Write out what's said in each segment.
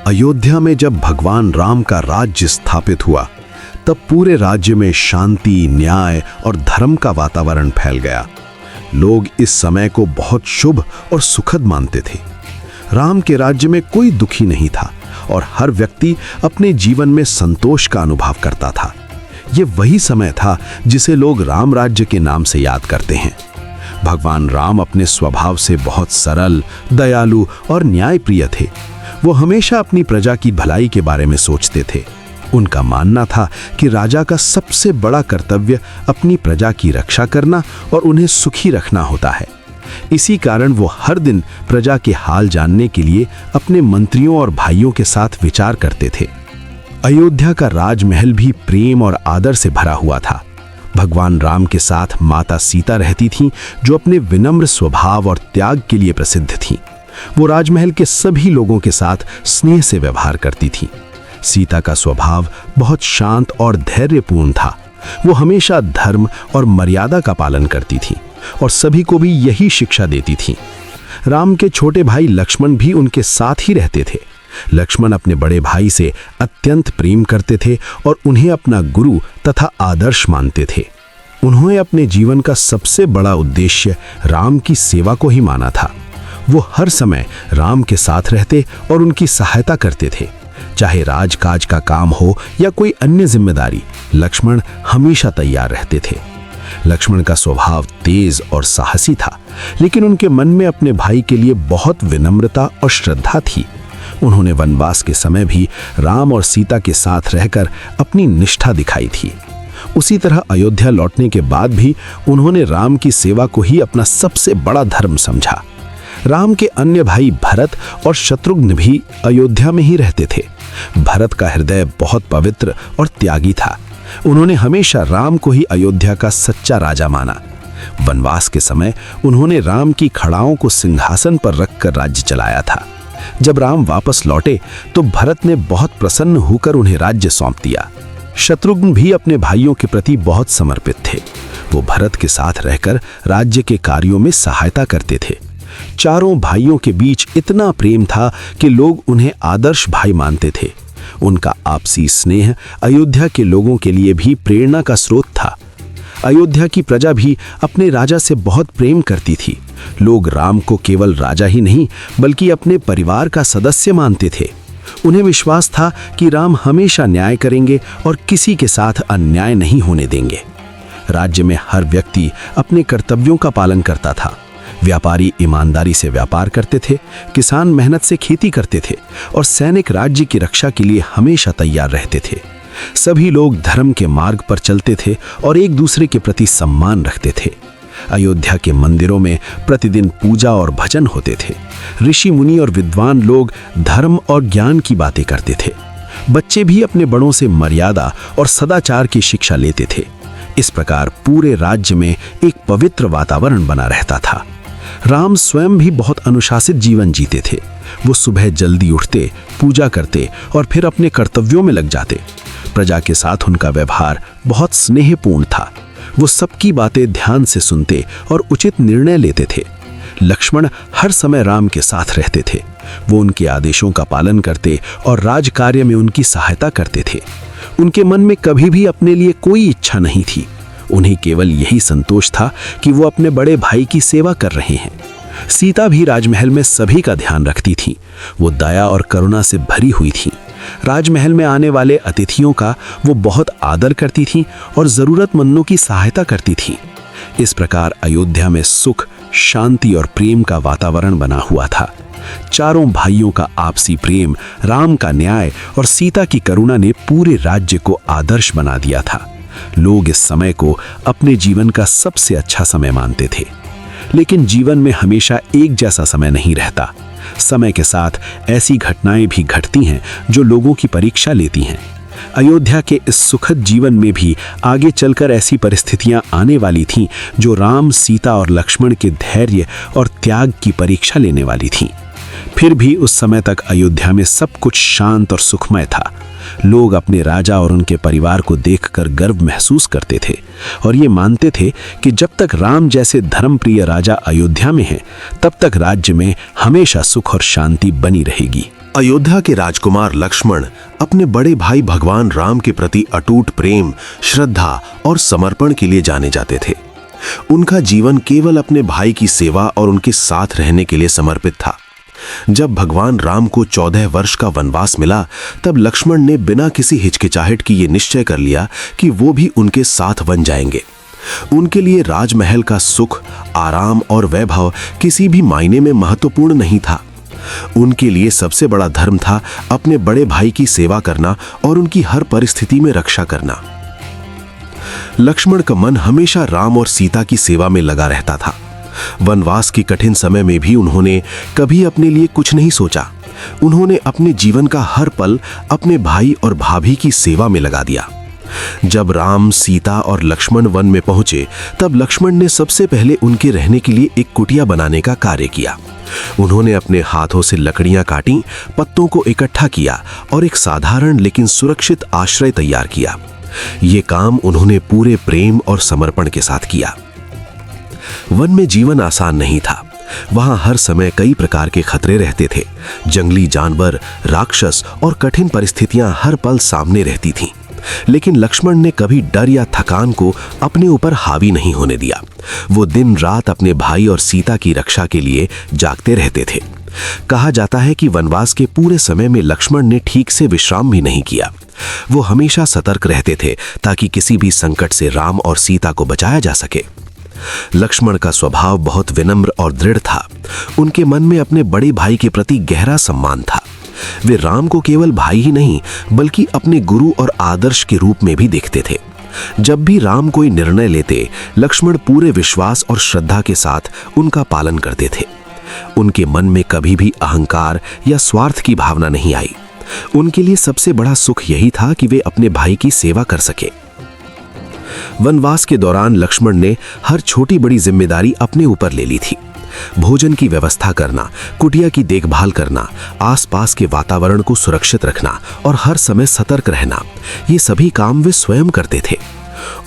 अयोध्या में जब भगवान राम का राज्य स्थापित हुआ, तब पूरे राज्य में शांति, न्याय और धर्म का वातावरण फैल गया। लोग इस समय को बहुत शुभ और सुखद मानते थे। राम के राज्य में कोई दुखी नहीं था और हर व्यक्ति अपने जीवन में संतोष का अनुभव करता था। ये वही समय था जिसे लोग राम राज्य के नाम से याद करते हैं। भगवान राम अपने स्वभाव से बहुत सरल, दयालु और न्यायप्रिय थे। वो हमेशा अपनी प्रजा की भलाई के बारे में सोचते थे। उनका मानना था कि राजा का सबसे बड़ा कर्तव्य अपनी प्रजा की रक्षा करना और उन्हें सुखी रखना होता है। इसी कारण वो हर दिन प्रजा के हाल जानने के लिए अपने मंत्रियों और भाइयों के साथ विचार करते थे। अयोध्या का राजमहल भी प्रेम और आदर से भरा हुआ था। भगवान राम के साथ माता सीता रहती थीं, जो अपने विनम्र स्वभाव और त्याग के लिए प्रसिद्ध थीं। वो राजमहल के सभी लोगों के साथ स्नेह से व्यवहार करती थीं। सीता का स्वभाव बहुत शांत और धैर्यपूर्ण था। वो हमेशा धर्म और मर्यादा का पालन करती थीं और सभी को भी यही शिक्षा देती थीं। राम के छोटे भाई लक्ष्मण भी उनके साथ ही रहते थे। लक्ष्मण अपने बड़े भाई से अत्यंत प्रेम करते थे और उन्हें अपना गुरु तथा आदर्श मानते थे। उन्होंने अपने जीवन का सबसे बड़ा उद्देश्य राम की सेवा को ही माना था। वो हर समय राम के साथ रहते और उनकी सहायता करते थे। चाहे राजकाज का काम हो या कोई अन्य जिम्मेदारी, लक्ष्मण हमेशा तैयार रहते थे। लक्ष्मण का स्वभाव तेज और साहसी था, लेकिन उनके मन में अपने भाई के लिए बहुत विनम्रता और श्रद्धा थी। उन्होंने वनवास के समय भी राम और सीता के साथ रहकर अपनी निष्ठा दिखाई थी। उसी तरह अयोध्या लौटने के बाद भी उन्होंने राम की सेवा को ही अपना सबसे बड़ा धर्म समझा। राम के अन्य भाई भरत और शत्रुघ्न भी अयोध्या में ही रहते थे। भरत का हृदय बहुत पवित्र और त्यागी था। उन्होंने हमेशा राम को ही अयोध्या का सच्चा राजा माना। वनवास के समय उन्होंने राम की खड़ाओं को सिंहासन पर रखकर राज्य चलाया था। जब राम वापस लौटे तो भरत ने बहुत प्रसन्न होकर उन्हें राज्य सौंप दिया। शत्रुघ्न भी अपने भाइयों के प्रति बहुत समर्पित थे। वो भरत के साथ रहकर राज्य के कार्यों में सहायता करते थे। चारों भाइयों के बीच इतना प्रेम था कि लोग उन्हें आदर्श भाई मानते थे। उनका आपसी स्नेह अयोध्या के लोगों के लिए भी प्रेरणा का स्रोत था। अयोध्या की प्रजा भी अपने राजा से बहुत प्रेम करती थी। लोग राम को केवल राजा ही नहीं बल्कि अपने परिवार का सदस्य मानते थे। उन्हें विश्वास था कि राम हमेशा न्याय करेंगे और किसी के साथ अन्याय नहीं होने देंगे। राज्य में हर व्यक्ति अपने कर्तव्यों का पालन करता था। व्यापारी ईमानदारी से व्यापार करते थे, किसान मेहनत से खेती करते थे और सैनिक राज्य की रक्षा के लिए हमेशा तैयार रहते थे। सभी लोग धर्म के मार्ग पर चलते थे और एक दूसरे के प्रति सम्मान रखते थे। अयोध्या के मंदिरों में प्रतिदिन पूजा और भजन होते थे। ऋषि मुनि और विद्वान लोग धर्म और ज्ञान की बातें करते थे। बच्चे भी अपने बड़ों से मर्यादा और सदाचार की शिक्षा लेते थे। इस प्रकार पूरे राज्य में एक पवित्र वातावरण बना रहता था। राम स्वयं भी बहुत अनुशासित जीवन जीते थे। वो सुबह जल्दी उठते, पूजा करते और फिर अपने कर्तव्यों में लग जाते। प्रजा के साथ उनका व्यवहार बहुत स्नेहपूर्ण था। वो सबकी बातें ध्यान से सुनते और उचित निर्णय लेते थे। लक्ष्मण हर समय राम के साथ रहते थे। वो उनके आदेशों का पालन करते और राजकार्य में उनकी सहायता करते थे। उनके मन में कभी भी अपने लिए कोई इच्छा नहीं थी। उन्हें केवल यही संतोष था कि वो अपने बड़े भाई की सेवा कर रहे हैं। सीता भी राजमहल में सभी का ध्यान रखती थी। वो दया और करुणा से भरी हुई थी। राजमहल में आने वाले अतिथियों का वो बहुत आदर करती थी और जरूरतमंदों की सहायता करती थी। इस प्रकार अयोध्या में सुख, शांति और प्रेम का वातावरण बना हुआ था। चारों भाइयों का आपसी प्रेम, राम का न्याय और सीता की करुणा ने पूरे राज्य को आदर्श बना दिया था। लोग इस समय को अपने जीवन का सबसे अच्छा समय मानते थे। लेकिन जीवन में हमेशा एक जैसा समय नहीं रहता। समय के साथ ऐसी घटनाएं भी घटती हैं जो लोगों की परीक्षा लेती हैं। अयोध्या के इस सुखद जीवन में भी आगे चलकर ऐसी परिस्थितियां आने वाली थीं जो राम, सीता और लक्ष्मण के धैर्य और त्याग की परीक्षा लेने वाली थीं। फिर भी उस समय तक अयोध्या में सब कुछ शांत और सुखमय था। लोग अपने राजा और उनके परिवार को देखकर गर्व महसूस करते थे और ये मानते थे कि जब तक राम जैसे धर्मप्रिय राजा अयोध्या में हैं, तब तक राज्य में हमेशा सुख और शांति बनी रहेगी। अयोध्या के राजकुमार लक्ष्मण अपने बड़े भाई भगवान राम के प्रति अटूट प्रेम, श्रद्धा और समर्पण के लिए जाने जाते थे। उनका जीवन केवल अपने भाई की सेवा और उनके साथ रहने के लिए समर्पित था। जब भगवान राम को 14 वर्ष का वनवास मिला, तब लक्ष्मण ने बिना किसी हिचकिचाहट की ये निश्चय कर लिया कि वो भी उनके साथ वन जाएंगे। उनके लिए राजमहल का सुख, आराम और वैभव किसी भी मायने में महत्वपूर्ण नहीं था। उनके लिए सबसे बड़ा धर्म था अपने बड़े भाई की सेवा करना और उनकी हर परिस्थिति में रक्षा करना। लक्ष्मण का मन हमेशा राम और सीता की सेवा में लगा रहता था। वनवास के कठिन समय में भी उन्होंने कभी अपने लिए कुछ नहीं सोचा। उन्होंने अपने जीवन का हर पल अपने भाई और भाभी की सेवा में लगा दिया। जब राम, सीता और लक्ष्मण वन में पहुंचे, तब लक्ष्मण ने सबसे पहले उनके रहने के लिए एक कुटिया बनाने का कार्य किया। उन्होंने अपने हाथों से लकड़ियां काटी, पत्तों को इकट्ठा किया और एक साधारण लेकिन सुरक्षित आश्रय तैयार किया। ये काम उन्होंने पूरे प्रेम और समर्पण के साथ किया। वन में जीवन आसान नहीं था। वहां हर समय कई प्रकार के खतरे रहते थे। जंगली जानवर, राक्षस और कठिन परिस्थितियां हर पल सामने रहती थीं। लेकिन लक्ष्मण ने कभी डर या थकान को अपने ऊपर हावी नहीं होने दिया। वो दिन रात अपने भाई और सीता की रक्षा के लिए जागते रहते थे। कहा जाता है कि वनवास के पूरे समय में लक्ष्मण ने ठीक से विश्राम भी नहीं किया। वो हमेशा सतर्क रहते थे ताकि किसी भी संकट से राम और सीता को बचाया जा सके। लक्ष्मण का स्वभाव बहुत विनम्र और दृढ़ था। उनके मन में अपने बड़े भाई के प्रति गहरा सम्मान था। वे राम को केवल भाई ही नहीं, बल्कि अपने गुरु और आदर्श के रूप में भी देखते थे। जब भी राम कोई निर्णय लेते, लक्ष्मण पूरे विश्वास और श्रद्धा के साथ उनका पालन करते थे। उनके मन में कभी भी अहंकार या स्वार्थ की भावना नहीं आई। उनके लिए सबसे बड़ा सुख यही था कि वे अपने भाई की सेवा कर सके। वनवास के दौरान लक्ष्मण ने हर छोटी बड़ी जिम्मेदारी अपने ऊपर ले ली थी। भोजन की व्यवस्था करना, कुटिया की देखभाल करना, आसपास के वातावरण को सुरक्षित रखना और हर समय सतर्क रहना, ये सभी काम वे स्वयं करते थे।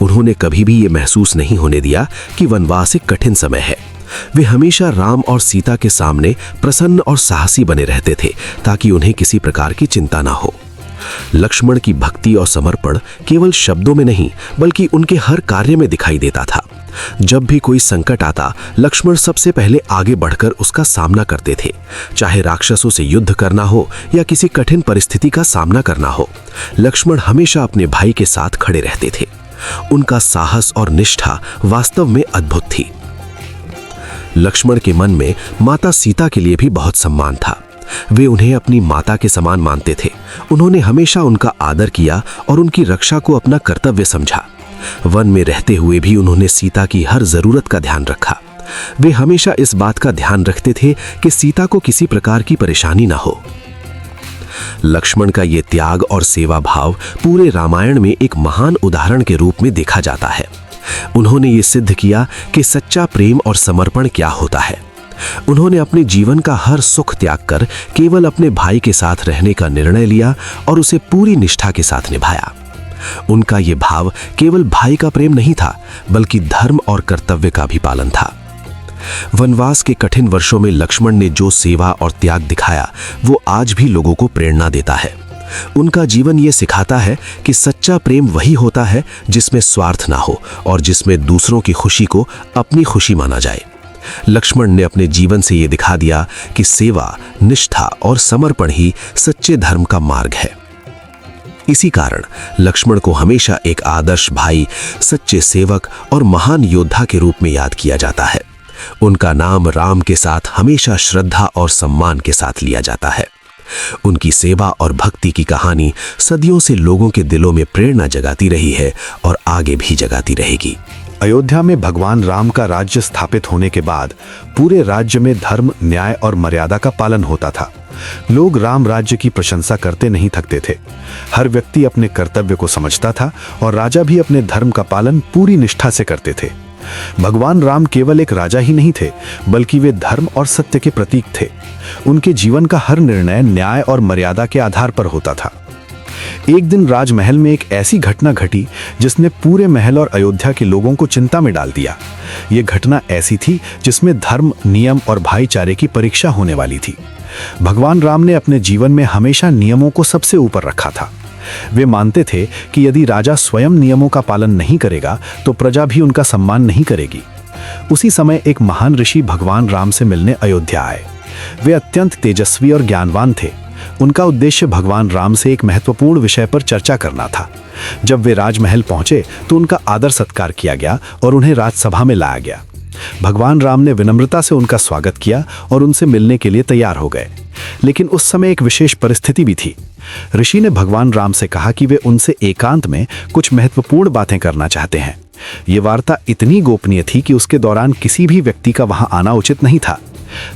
उन्होंने कभी भी ये महसूस नहीं होने दिया कि वनवास एक कठिन समय है। वे हमेशा राम और सीता के सामने प्रसन्न और साहसी बने रहते थे ताकि उन्हें किसी प्रकार की चिंता ना हो। लक्ष्मण की भक्ति और समर्पण केवल शब्दों में नहीं, बल्कि उनके हर कार्य में दिखाई देता था। जब भी कोई संकट आता, लक्ष्मण सबसे पहले आगे बढ़कर उसका सामना करते थे। चाहे राक्षसों से युद्ध करना हो या किसी कठिन परिस्थिति का सामना करना हो, लक्ष्मण हमेशा अपने भाई के साथ खड़े रहते थे। उनका साहस और निष्ठा वास्तव में अद्भुत थी। लक्ष्मण के मन में माता सीता के लिए भी बहुत सम्मान था। वे उन्हें अपनी माता के समान मानते थे। उन्होंने हमेशा उनका आदर किया और उनकी रक्षा को अपना कर्तव्य समझा। वन में रहते हुए भी उन्होंने सीता की हर जरूरत का ध्यान रखा। वे हमेशा इस बात का ध्यान रखते थे कि सीता को किसी प्रकार की परेशानी ना हो। लक्ष्मण का ये त्याग और सेवा भाव पूरे रामायण में एक महान उदाहरण के रूप में देखा जाता है। उन्होंने ये सिद्ध किया कि सच्चा प्रेम और समर्पण क्या होता है। उन्होंने अपने जीवन का हर सुख त्याग कर केवल अपने भाई के साथ रहने का निर्णय लिया और उसे पूरी निष्ठा के साथ निभाया। उनका ये भाव केवल भाई का प्रेम नहीं था, बल्कि धर्म और कर्तव्य का भी पालन था। वनवास के कठिन वर्षों में लक्ष्मण ने जो सेवा और त्याग दिखाया, वो आज भी लोगों को प्रेरणा देता है। उनका जीवन ये सिखाता है कि सच्चा प्रेम वही होता है जिसमें स्वार्थ ना हो और जिसमें दूसरों की खुशी को अपनी खुशी माना जाए। लक्ष्मण ने अपने जीवन से ये दिखा दिया कि सेवा, निष्ठा और समर्पण ही सच्चे धर्म का मार्ग है। इसी कारण लक्ष्मण को हमेशा एक आदर्श भाई, सच्चे सेवक और महान योद्धा के रूप में याद किया जाता है। उनका नाम राम के साथ हमेशा श्रद्धा और सम्मान के साथ लिया जाता है। उनकी सेवा और भक्ति की कहानी सदियों से लोगों के दिलों में प्रेरणा जगाती रही है और आगे भी जगाती रहेगी। अयोध्या में भगवान राम का राज्य स्थापित होने के बाद पूरे राज्य में धर्म, न्याय और मर्यादा का पालन होता था। लोग राम राज्य की प्रशंसा करते नहीं थकते थे। हर व्यक्ति अपने कर्तव्य को समझता था और राजा भी अपने धर्म का पालन पूरी निष्ठा से करते थे। भगवान राम केवल एक राजा ही नहीं थे, बल्कि वे धर्म और सत्य के प्रतीक थे। उनके जीवन का हर निर्णय न्याय और मर्यादा के आधार पर होता था। एक दिन राजमहल में एक ऐसी घटना घटी जिसने पूरे महल और अयोध्या के लोगों को चिंता में डाल दिया। ये घटना ऐसी थी जिसमें धर्म, नियम और भाईचारे की परीक्षा होने वाली थी। भगवान राम ने अपने जीवन में हमेशा नियमों को सबसे ऊपर रखा था। वे मानते थे कि यदि राजा स्वयं नियमों का पालन नहीं करेगा तो प्रजा भी उनका सम्मान नहीं करेगी। उसी समय एक महान ऋषि भगवान राम से मिलने अयोध्या आए। वे अत्यंत तेजस्वी और ज्ञानवान थे। उनका उद्देश्य भगवान राम से एक महत्वपूर्ण विषय पर चर्चा करना था। जब वे राजमहल पहुंचे तो उनका आदर सत्कार किया गया और उन्हें राजसभा में लाया गया। भगवान राम ने विनम्रता से उनका स्वागत किया और उनसे मिलने के लिए तैयार हो गए। लेकिन उस समय एक विशेष परिस्थिति भी थी। ऋषि ने भगवान राम से कहा कि वे उनसे एकांत में कुछ महत्वपूर्ण बातें करना चाहते हैं। ये वार्ता इतनी गोपनीय थी कि उसके दौरान किसी भी व्यक्ति का वहां आना उचित नहीं था।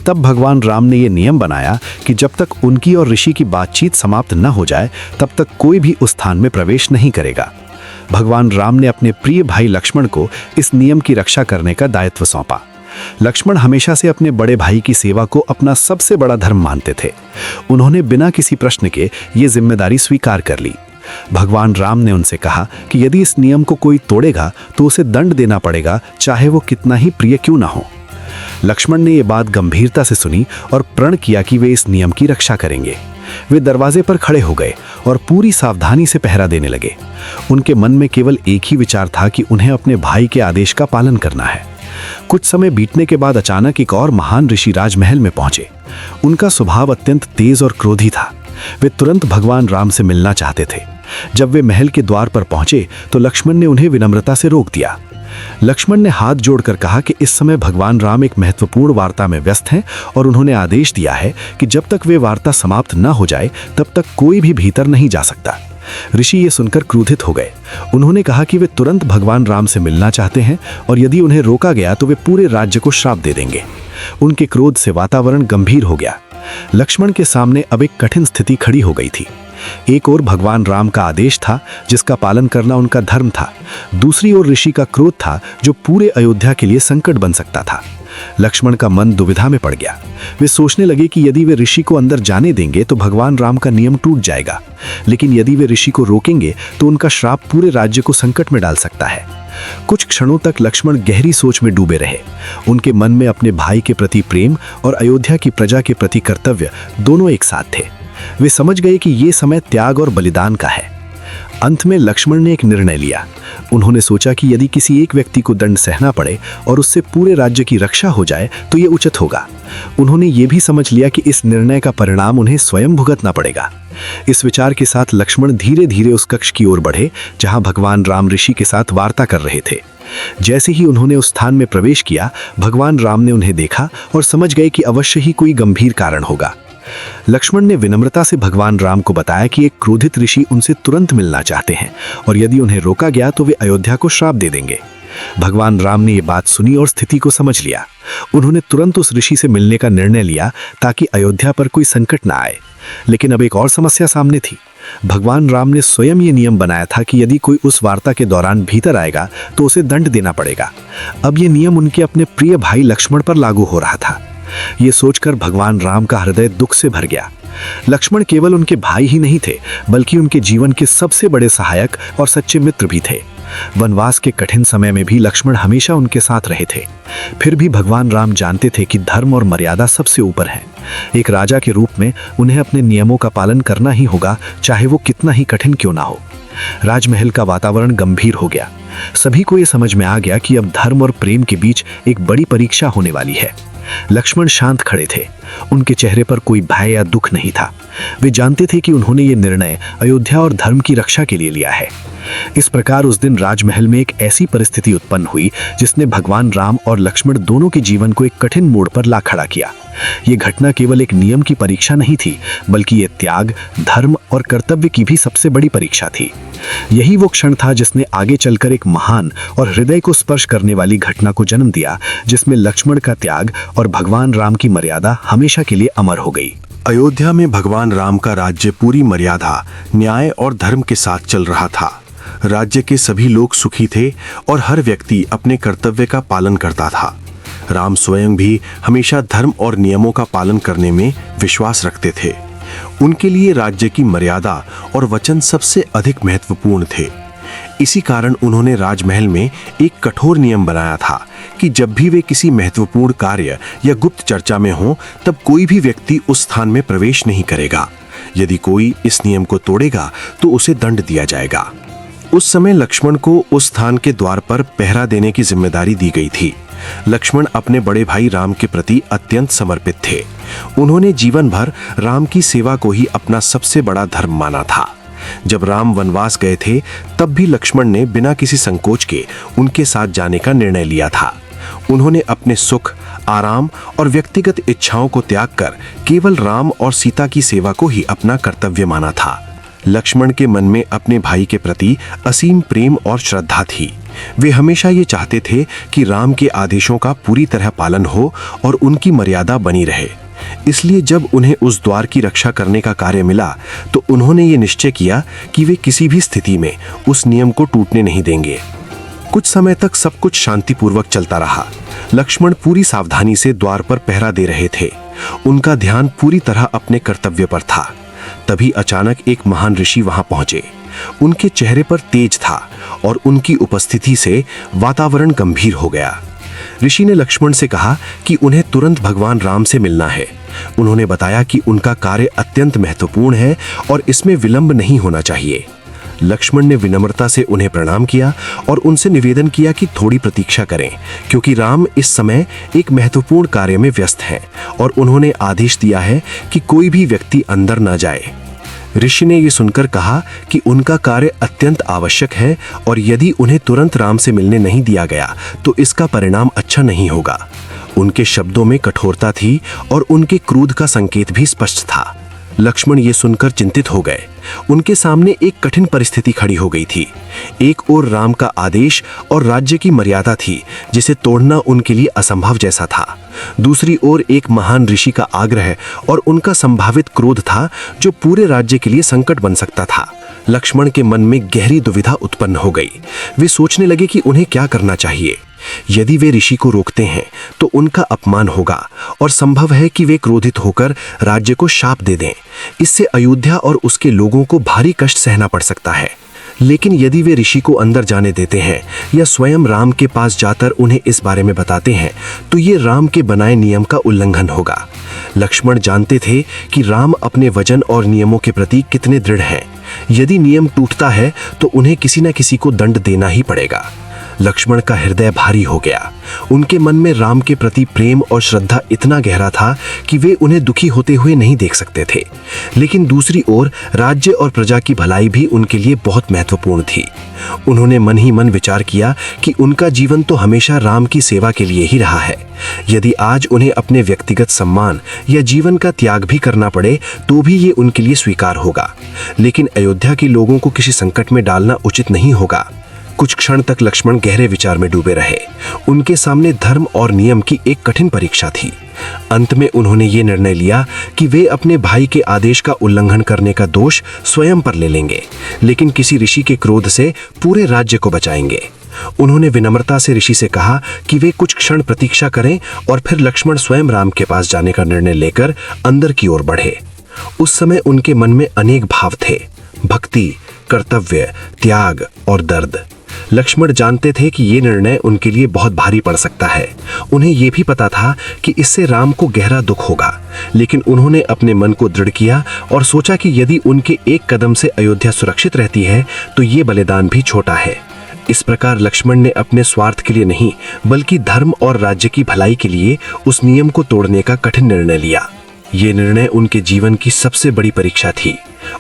तब भगवान राम ने यह नियम बनाया कि जब तक उनकी और ऋषि की बातचीत समाप्त न हो जाए तब तक कोई भी उस स्थान में प्रवेश नहीं करेगा। भगवान राम ने अपने प्रिय भाई लक्ष्मण को इस नियम की रक्षा करने का दायित्व सौंपा। लक्ष्मण हमेशा से अपने बड़े भाई की सेवा को अपना सबसे बड़ा धर्म मानते थे। उन्होंने बिना किसी प्रश्न के ये जिम्मेदारी स्वीकार कर ली। भगवान राम ने उनसे कहा कि यदि इस नियम को कोई तोड़ेगा तो उसे दंड देना पड़ेगा, चाहे वो कितना ही प्रिय क्यों ना हो। लक्ष्मण ने यह बात गंभीरता से सुनी और प्रण किया कि वे इस नियम की रक्षा करेंगे। वे दरवाजे पर खड़े हो गए और पूरी सावधानी से पहरा देने लगे। उनके मन में केवल एक ही विचार था कि उन्हें अपने भाई के आदेश का पालन करना है। कुछ समय बीतने के बाद अचानक एक और महान ऋषि राजमहल में पहुंचे। उनका स्वभाव अत्यंत तेज और क्रोधी था। वे तुरंत भगवान राम से मिलना चाहते थे। जब वे महल के द्वार पर पहुंचे तो लक्ष्मण ने उन्हें विनम्रता से रोक दिया। लक्ष्मण ने हाथ जोड़कर कहा कि इस समय भगवान राम एक महत्वपूर्ण वार्ता में व्यस्त हैं और उन्होंने आदेश दिया है कि जब तक वे वार्ता समाप्त न हो जाए तब तक कोई भी भीतर नहीं जा सकता। ऋषि ये सुनकर क्रोधित हो गए। उन्होंने कहा कि वे तुरंत भगवान राम से मिलना चाहते हैं और यदि उन्हें रोका गया तो वे पूरे राज्य को श्राप दे देंगे। उनके क्रोध से वातावरण गंभीर हो गया। लक्ष्मण के सामने अब एक कठिन स्थिति खड़ी हो गई थी। एक ओर भगवान राम का आदेश था जिसका पालन करना उनका धर्म था। दूसरी ओर ऋषि का क्रोध था जो पूरे अयोध्या के लिए संकट बन सकता था। लक्ष्मण का मन दुविधा में पड़ गया। वे सोचने लगे कि यदि वे ऋषि को अंदर जाने देंगे तो भगवान राम का नियम टूट जाएगा, लेकिन यदि वे ऋषि को रोकेंगे तो उनका श्राप पूरे राज्य को संकट में डाल सकता है। कुछ क्षणों तक लक्ष्मण गहरी सोच में डूबे रहे। उनके मन में अपने भाई के प्रति प्रेम और अयोध्या की प्रजा के प्रति कर्तव्य दोनों एक साथ थे। वे समझ गए कि ये समय त्याग और बलिदान का है। अंत में लक्ष्मण ने एक निर्णय लिया। उन्होंने सोचा कि यदि किसी एक व्यक्ति को दंड सहना पड़े और उससे पूरे राज्य की रक्षा हो जाए तो ये उचित होगा। उन्होंने ये भी समझ लिया कि इस निर्णय का परिणाम उन्हें स्वयं भुगतना पड़ेगा। इस विचार के साथ लक्ष्मण धीरे धीरे उस कक्ष की ओर बढ़े जहां भगवान राम ऋषि के साथ वार्ता कर रहे थे। जैसे ही उन्होंने उस स्थान में प्रवेश किया, भगवान राम ने उन्हें देखा और समझ गए कि अवश्य ही कोई गंभीर कारण होगा। लक्ष्मण ने विनम्रता से भगवान राम को बताया कि एक क्रोधित ऋषि उनसे तुरंत मिलना चाहते हैं और यदि उन्हें रोका गया तो वे अयोध्या को श्राप दे देंगे। भगवान राम ने यह बात सुनी और स्थिति को समझ लिया। उन्होंने तुरंत उस ऋषि से मिलने का निर्णय लिया ताकि अयोध्या पर कोई संकट न आए। लेकिन अब एक और समस्या सामने थी। भगवान राम ने स्वयं ये नियम बनाया था कि यदि कोई उस वार्ता के दौरान भीतर आएगा तो उसे दंड देना पड़ेगा। अब ये नियम उनके अपने प्रिय भाई लक्ष्मण पर लागू हो रहा था। ये सोचकर भगवान राम का हृदय दुख से भर गया। लक्ष्मण केवल उनके भाई ही नहीं थे, बल्कि उनके जीवन के सबसे बड़े सहायक और सच्चे मित्र भी थे। वनवास के कठिन समय में भी लक्ष्मण हमेशा उनके साथ रहे थे। फिर भी भगवान राम जानते थे कि धर्म और मर्यादा सबसे ऊपर है। एक राजा के रूप में उन्हें अपने नियमों का पालन करना ही होगा, चाहे वो कितना ही कठिन क्यों ना हो। राजमहल का वातावरण गंभीर हो गया। सभी को ये समझ में आ गया कि अब धर्म और प्रेम के बीच एक बड़ी परीक्षा होने वाली है। लक्ष्मण शांत खड़े थे। उनके चेहरे पर कोई भय या दुख नहीं था। वे जानते थे कि उन्होंने ये निर्णय अयोध्या और धर्म की रक्षा के लिए लिया है। इस प्रकार उस दिन राजमहल में एक ऐसी परिस्थिति उत्पन्न हुई जिसने भगवान राम और लक्ष्मण दोनों के जीवन को एक कठिन मोड़ पर ला खड़ा किया। ये घटना केवल एक नियम की परीक्षा नहीं थी, बल्कि ये त्याग, धर्म और कर्तव्य की भी सबसे बड़ी परीक्षा थी। यही वो क्षण था जिसने आगे चलकर एक महान और हृदय को स्पर्श करने वाली घटना को जन्म दिया, जिसमें लक्ष्मण का त्याग और भगवान राम की मर्यादा हमेशा के लिए अमर हो गई। अयोध्या में भगवान राम का राज्य पूरी मर्यादा, न्याय और धर्म के साथ चल रहा था। राज्य के सभी लोग सुखी थे और हर व्यक्ति अपने कर्तव्य का पालन करता था। राम स्वयं भी हमेशा धर्म और नियमों का पालन करने में विश्वास रखते थे। उनके लिए राज्य की मर्यादा और वचन सबसे अधिक महत्वपूर्ण थे। इसी कारण उन्होंने राजमहल में एक कठोर नियम बनाया था कि जब भी वे किसी महत्वपूर्ण कार्य या गुप्त चर्चा में हों, तब कोई भी व्यक्ति उस स्थान में प्रवेश नहीं करेगा। यदि कोई इस नियम को तोड़ेगा तो उसे दंड दिया जाएगा। उस समय लक्ष्मण को उस स्थान के द्वार पर पहरा देने की जिम्मेदारी दी गई थी। लक्ष्मण अपने बड़े भाई राम के प्रति अत्यंत समर्पित थे। उन्होंने जीवन भर राम की सेवा को ही अपना सबसे बड़ा धर्म माना था। जब राम वनवास गए थे, तब भी लक्ष्मण ने बिना किसी संकोच के उनके साथ जाने का निर्णय लिया था। उन्होंने अपने सुख, आराम और व्यक्तिगत इच्छाओं को त्याग कर केवल राम और सीता की सेवा को ही अपना कर्तव्य माना था। लक्ष्मण के मन में अपने भाई के प्रति असीम प्रेम और श्रद्धा थी। वे हमेशा ये चाहते थे कि राम के आदेशों का पूरी तरह पालन हो और उनकी मर्यादा बनी रहे। इसलिए जब उन्हें उस द्वार की रक्षा करने का कार्य मिला, तो उन्होंने ये निश्चय किया कि वे किसी भी स्थिति में उस नियम को टूटने नहीं देंगे। कुछ समय तक सब कुछ शांतिपूर्वक चलता रहा। लक्ष्मण पूरी सावधानी से द्वार पर पहरा दे रहे थे। उनका ध्यान पूरी तरह अपने कर्तव्य पर था। तभी अचानक एक महान ऋषि वहां पहुंचे। उनके चेहरे पर तेज था और उनकी उपस्थिति से वातावरण गंभीर हो गया। ऋषि ने लक्ष्मण से कहा कि उन्हें तुरंत भगवान राम से मिलना है। उन्होंने बताया कि उनका कार्य अत्यंत महत्वपूर्ण है और इसमें विलंब नहीं होना चाहिए। लक्ष्मण ने विनम्रता से उन्हें प्रणाम किया और उनसे निवेदन किया कि थोड़ी प्रतीक्षा करें, क्योंकि राम इस समय एक महत्वपूर्ण कार्य में व्यस्त हैं और उन्होंने आदेश दिया है कि कोई भी व्यक्ति अंदर न जाए। ऋषि ने यह सुनकर कहा कि उनका कार्य अत्यंत आवश्यक है और यदि उन्हें तुरंत राम से मिलने नहीं दिया गया तो इसका परिणाम अच्छा नहीं होगा। उनके शब्दों में कठोरता थी और उनके क्रोध का संकेत भी स्पष्ट था। लक्ष्मण ये सुनकर चिंतित हो गए। उनके सामने एक कठिन परिस्थिति खड़ी हो गई थी। एक ओर राम का आदेश और राज्य की मर्यादा थी, जिसे तोड़ना उनके लिए असंभव जैसा था। दूसरी ओर एक महान ऋषि का आग्रह और उनका संभावित क्रोध था, जो पूरे राज्य के लिए संकट बन सकता था। लक्ष्मण के मन में गहरी दुविधा उत्पन्न हो गई। वे सोचने लगे कि उन्हें क्या करना चाहिए। यदि वे ऋषि को रोकते हैं तो उनका अपमान होगा और संभव है कि वे क्रोधित होकर राज्य को शाप दे दें। इससे अयोध्या और उसके लोगों को भारी कष्ट सहना पड़ सकता है। लेकिन यदि वे ऋषि को अंदर जाने देते हैं या स्वयं राम के पास जाकर उन्हें इस बारे में बताते हैं, तो ये राम के बनाए नियम का उल्लंघन होगा। लक्ष्मण जानते थे कि राम अपने वचन और नियमों के प्रति कितने दृढ़ हैं। यदि नियम टूटता है तो उन्हें किसी न किसी को दंड देना ही पड़ेगा। लक्ष्मण का हृदय भारी हो गया। उनके मन में राम के प्रति प्रेम और श्रद्धा इतना गहरा था कि वे उन्हें दुखी होते हुए नहीं देख सकते थे। लेकिन दूसरी ओर राज्य और प्रजा की भलाई भी उनके लिए बहुत महत्वपूर्ण थी। उन्होंने मन ही मन विचार किया कि उनका जीवन तो हमेशा राम की सेवा के लिए ही रहा है। यदि आज उन्हें अपने व्यक्तिगत सम्मान या जीवन का त्याग भी करना पड़े तो भी ये उनके लिए स्वीकार होगा। लेकिन अयोध्या के लोगों को किसी संकट में डालना उचित नहीं होगा। कुछ क्षण तक लक्ष्मण गहरे विचार में डूबे रहे। उनके सामने धर्म और नियम की एक कठिन परीक्षा थी। अंत में उन्होंने ये निर्णय लिया कि वे अपने भाई के आदेश का उल्लंघन करने का दोष स्वयं पर ले लेंगे, लेकिन किसी ऋषि के क्रोध से पूरे राज्य को बचाएंगे। उन्होंने विनम्रता से ऋषि से कहा कि वे कुछ क्षण प्रतीक्षा करें और फिर लक्ष्मण स्वयं राम के पास जाने का निर्णय लेकर अंदर की ओर बढ़े। उस समय उनके मन में अनेक भाव थे: भक्ति, कर्तव्य, त्याग और दर्द। लक्ष्मण जानते थे कि ये निर्णय उनके लिए बहुत भारी पड़ सकता है। उन्हें यह भी पता था कि इससे राम को गहरा दुख होगा, लेकिन उन्होंने अपने मन को दृढ़ किया और सोचा कि यदि उनके एक कदम से अयोध्या सुरक्षित रहती है तो ये बलिदान भी छोटा है। इस प्रकार लक्ष्मण ने अपने स्वार्थ के लिए नहीं, बल्कि धर्म और राज्य की भलाई के लिए उस नियम को तोड़ने का कठिन निर्णय लिया। ये निर्णय उनके जीवन की सबसे बड़ी परीक्षा थी।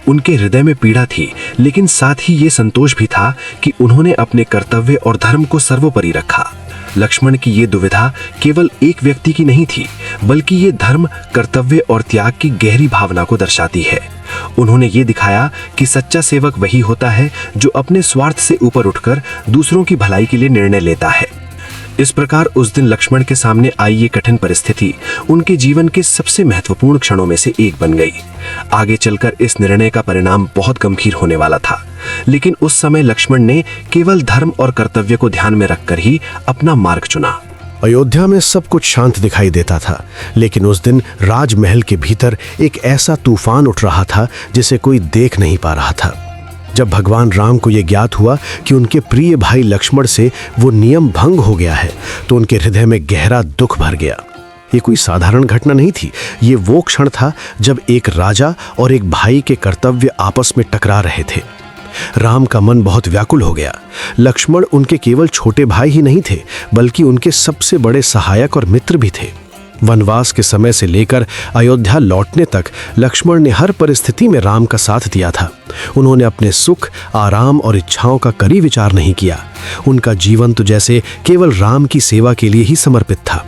उनके हृदय में पीड़ा थी, लेकिन साथ ही ये संतोष भी था कि उन्होंने अपने कर्तव्य और धर्म को सर्वोपरि रखा। लक्ष्मण की ये दुविधा केवल एक व्यक्ति की नहीं थी, बल्कि ये धर्म, कर्तव्य और त्याग की गहरी भावना को दर्शाती है। उन्होंने ये दिखाया कि सच्चा सेवक वही होता है जो अपने स्वार्थ से ऊपर उठकर दूसरों की भलाई के लिए निर्णय लेता है। इस प्रकार उस दिन लक्ष्मण के सामने आई ये कठिन परिस्थिति उनके जीवन के सबसे महत्वपूर्ण क्षणों में से एक बन गई। आगे चलकर इस निर्णय का परिणाम बहुत गंभीर होने वाला था। लेकिन उस समय लक्ष्मण ने केवल धर्म और कर्तव्य को ध्यान में रखकर ही अपना मार्ग चुना। अयोध्या में सब कुछ शांत दिखाई देता था, लेकिन उस दिन राजमहल के भीतर एक ऐसा तूफान उठ रहा था जिसे कोई देख नहीं पा रहा था। जब भगवान राम को यह ज्ञात हुआ कि उनके प्रिय भाई लक्ष्मण से वो नियम भंग हो गया है, तो उनके हृदय में गहरा दुख भर गया। ये कोई साधारण घटना नहीं थी, ये वो क्षण था जब एक राजा और एक भाई के कर्तव्य आपस में टकरा रहे थे। राम का मन बहुत व्याकुल हो गया। लक्ष्मण उनके केवल छोटे भाई ही नहीं थे, बल्कि उनके सबसे बड़े सहायक और मित्र भी थे। वनवास के समय से लेकर अयोध्या लौटने तक लक्ष्मण ने हर परिस्थिति में राम का साथ दिया था। उन्होंने अपने सुख, आराम और इच्छाओं का कभी विचार नहीं किया। उनका जीवन तो जैसे केवल राम की सेवा के लिए ही समर्पित था।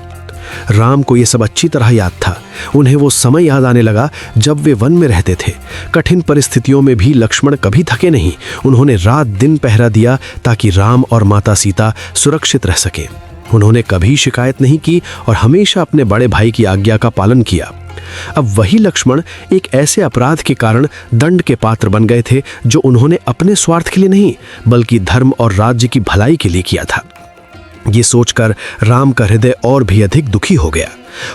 राम को यह सब अच्छी तरह याद था। उन्हें वो समय याद आने लगा जब वे वन में रहते थे। कठिन परिस्थितियों में भी लक्ष्मण कभी थके नहीं। उन्होंने रात दिन पहरा दिया ताकि राम और माता सीता सुरक्षित रह सके। उन्होंने कभी शिकायत नहीं की और हमेशा अपने बड़े भाई की आज्ञा का पालन किया। अब वही लक्ष्मण एक ऐसे अपराध के कारण दंड के पात्र बन गए थे जो उन्होंने अपने स्वार्थ के लिए नहीं, बल्कि धर्म और राज्य की भलाई के लिए किया था। ये सोचकर राम का हृदय और भी अधिक दुखी हो गया।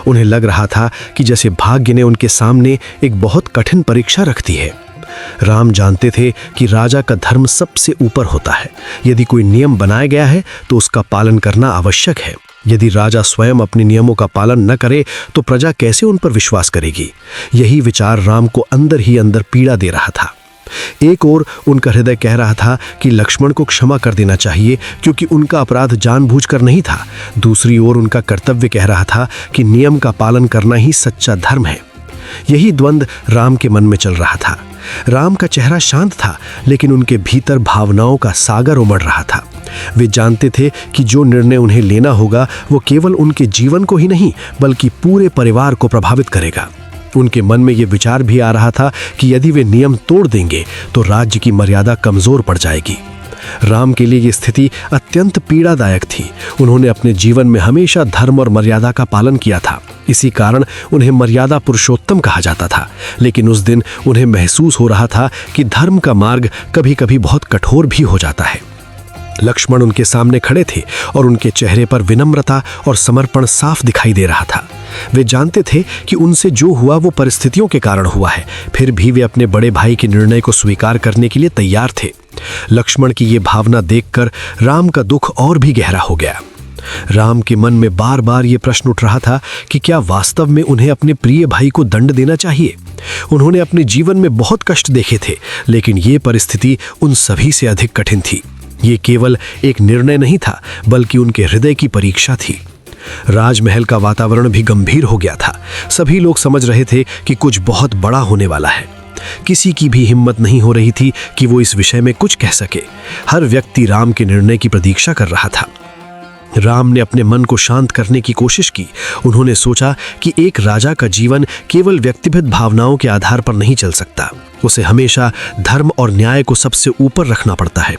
उन्हें लग रहा था कि जैसे भाग्य ने उनके सामने एक बहुत कठिन परीक्षा रख दी है। राम जानते थे कि राजा का धर्म सबसे ऊपर होता है। यदि कोई नियम बनाया गया है तो उसका पालन करना आवश्यक है। यदि राजा स्वयं अपने नियमों का पालन न करे तो प्रजा कैसे उन पर विश्वास करेगी? यही विचार राम को अंदर ही अंदर पीड़ा दे रहा था। एक ओर उनका हृदय कह रहा था कि लक्ष्मण को क्षमा कर देना चाहिए क्योंकि उनका अपराध जानबूझकर नहीं था। दूसरी ओर उनका कर्तव्य कह रहा था कि नियम का पालन करना ही सच्चा धर्म है। यही द्वंद्व राम के मन में चल रहा था। राम का चेहरा शांत था, लेकिन उनके भीतर भावनाओं का सागर उमड़ रहा था। वे जानते थे कि जो निर्णय उन्हें लेना होगा वो केवल उनके जीवन को ही नहीं, बल्कि पूरे परिवार को प्रभावित करेगा। उनके मन में ये विचार भी आ रहा था कि यदि वे नियम तोड़ देंगे तो राज्य की मर्यादा कमजोर पड़ जाएगी। राम के लिए ये स्थिति अत्यंत पीड़ादायक थी। उन्होंने अपने जीवन में हमेशा धर्म और मर्यादा का पालन किया था। इसी कारण उन्हें मर्यादा पुरुषोत्तम कहा जाता था। लेकिन उस दिन उन्हें महसूस हो रहा था कि धर्म का मार्ग कभी-कभी बहुत कठोर भी हो जाता है। लक्ष्मण उनके सामने खड़े थे और उनके चेहरे पर विनम्रता और समर्पण साफ दिखाई दे रहा था। वे जानते थे कि उनसे जो हुआ वो परिस्थितियों के कारण हुआ है, फिर भी वे अपने बड़े भाई के निर्णय को स्वीकार करने के लिए तैयार थे। लक्ष्मण की ये भावना देखकर राम का दुख और भी गहरा हो गया। राम के मन में बार बार ये प्रश्न उठ रहा था कि क्या वास्तव में उन्हें अपने प्रिय भाई को दंड देना चाहिए? उन्होंने अपने जीवन में बहुत कष्ट देखे थे, लेकिन ये परिस्थिति उन सभी से अधिक कठिन थी। ये केवल एक निर्णय नहीं था, बल्कि उनके हृदय की परीक्षा थी। राजमहल का वातावरण भी गंभीर हो गया था। सभी लोग समझ रहे थे कि कुछ बहुत बड़ा होने वाला है। किसी की भी हिम्मत नहीं हो रही थी कि वो इस विषय में कुछ कह सके। हर व्यक्ति राम के निर्णय की प्रतीक्षा कर रहा था। राम ने अपने मन को शांत करने की कोशिश की। उन्होंने सोचा कि एक राजा का जीवन केवल व्यक्तिगत भावनाओं के आधार पर नहीं चल सकता। उसे हमेशा धर्म और न्याय को सबसे ऊपर रखना पड़ता है।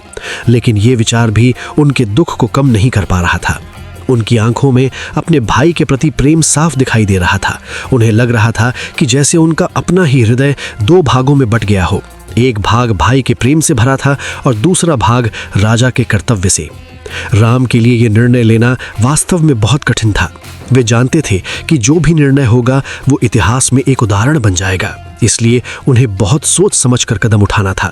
लेकिन ये विचार भी उनके दुख को कम नहीं कर पा रहा था। उनकी आंखों में अपने भाई के प्रति प्रेम साफ दिखाई दे रहा था। उन्हें लग रहा था कि जैसे उनका अपना ही हृदय दो भागों में बट गया हो। एक भाग भाई के प्रेम से भरा था और दूसरा भाग राजा के कर्तव्य से। राम के लिए यह निर्णय लेना वास्तव में बहुत कठिन था। वे जानते थे कि जो भी निर्णय होगा वो इतिहास में एक उदाहरण बन जाएगा, इसलिए उन्हें बहुत सोच समझकर कदम उठाना था।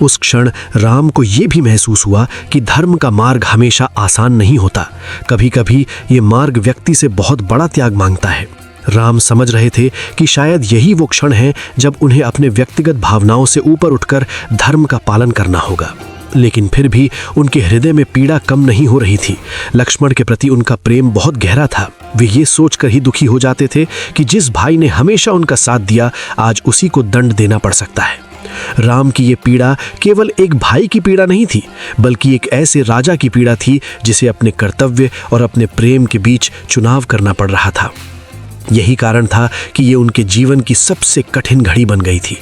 उस क्षण राम को यह भी महसूस हुआ कि धर्म का मार्ग हमेशा आसान नहीं होता। कभी-कभी ये मार्ग व्यक्ति से बहुत बड़ा त्याग मांगता है। राम समझ रहे थे कि शायद यही वो क्षण है जब उन्हें अपने व्यक्तिगत भावनाओं से ऊपर उठकर धर्म का पालन करना होगा। लेकिन फिर भी उनके हृदय में पीड़ा कम नहीं हो रही थी। लक्ष्मण के प्रति उनका प्रेम बहुत गहरा था। वे ये सोचकर ही दुखी हो जाते थे कि जिस भाई ने हमेशा उनका साथ दिया, आज उसी को दंड देना पड़ सकता है। राम की ये पीड़ा केवल एक भाई की पीड़ा नहीं थी, बल्कि एक ऐसे राजा की पीड़ा थी जिसे अपने कर्तव्य और अपने प्रेम के बीच चुनाव करना पड़ रहा था। यही कारण था कि ये उनके जीवन की सबसे कठिन घड़ी बन गई थी।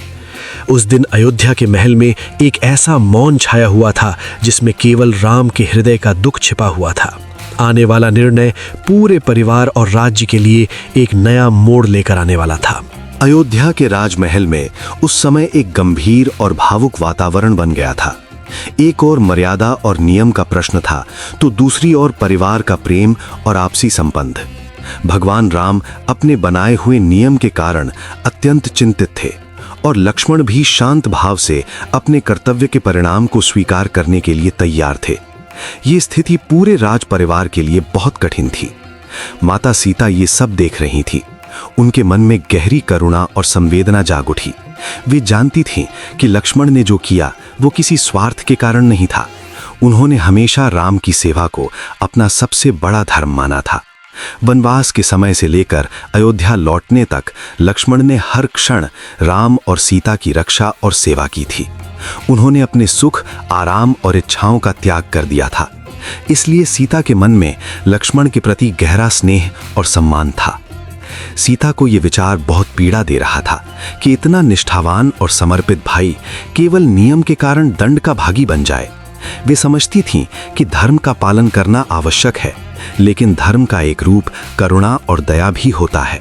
उस दिन अयोध्या के महल में एक ऐसा मौन छाया हुआ था जिसमें केवल राम के हृदय का दुख छिपा हुआ था। आने वाला निर्णय पूरे परिवार और राज्य के लिए एक नया मोड़ लेकर आने वाला था। अयोध्या के राजमहल में उस समय एक गंभीर और भावुक वातावरण बन गया था। एक और मर्यादा और नियम का प्रश्न था, तो दूसरी ओर परिवार का प्रेम और आपसी संबंध। भगवान राम अपने बनाए हुए नियम के कारण अत्यंत चिंतित थे और लक्ष्मण भी शांत भाव से अपने कर्तव्य के परिणाम को स्वीकार करने के लिए तैयार थे। ये स्थिति पूरे राज परिवार के लिए बहुत कठिन थी। माता सीता ये सब देख रही थी। उनके मन में गहरी करुणा और संवेदना जाग उठी। वे जानती थीं कि लक्ष्मण ने जो किया वो किसी स्वार्थ के कारण नहीं था। उन्होंने हमेशा राम की सेवा को अपना सबसे बड़ा धर्म माना था। वनवास के समय से लेकर अयोध्या लौटने तक लक्ष्मण ने हर क्षण राम और सीता की रक्षा और सेवा की थी। उन्होंने अपने सुख, आराम और इच्छाओं का त्याग कर दिया था। इसलिए सीता के मन में लक्ष्मण के प्रति गहरा स्नेह और सम्मान था। सीता को यह विचार बहुत पीड़ा दे रहा था कि इतना निष्ठावान और समर्पित भाई केवल नियम के कारण दंड का भागी बन जाए। वे समझती थीं कि धर्म का पालन करना आवश्यक है, लेकिन धर्म का एक रूप करुणा और दया भी होता है।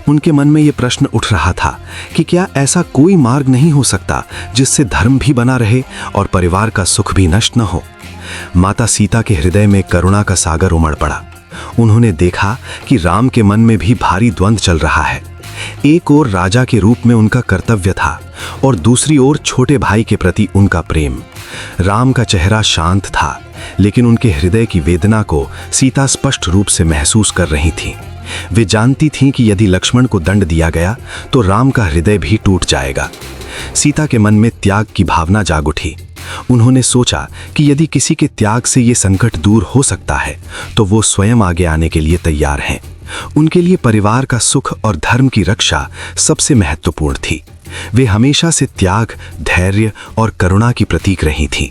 उनके मन में यह प्रश्न उठ रहा था कि क्या ऐसा कोई मार्ग नहीं हो सकता जिससे धर्म भी बना रहे और परिवार का सुख भी नष्ट न हो। माता सीता के हृदय में करुणा का सागर उमड़ पड़ा। उन्होंने देखा कि राम के मन में भी भारी द्वंद्व चल रहा है। एक ओर राजा के रूप में उनका कर्तव्य था और दूसरी ओर छोटे भाई के प्रति उनका प्रेम। राम का चेहरा शांत था, लेकिन उनके हृदय की वेदना को सीता स्पष्ट रूप से महसूस कर रही थी। वे जानती थीं कि यदि लक्ष्मण को दंड दिया गया तो राम का हृदय भी टूट जाएगा। सीता के मन में त्याग की भावना जाग उठी। उन्होंने सोचा कि यदि किसी के त्याग से ये संकट दूर हो सकता है तो वो स्वयं आगे आने के लिए तैयार हैं। उनके लिए परिवार का सुख और धर्म की रक्षा सबसे महत्वपूर्ण थी। वे हमेशा से त्याग, धैर्य और करुणा की प्रतीक रही थीं।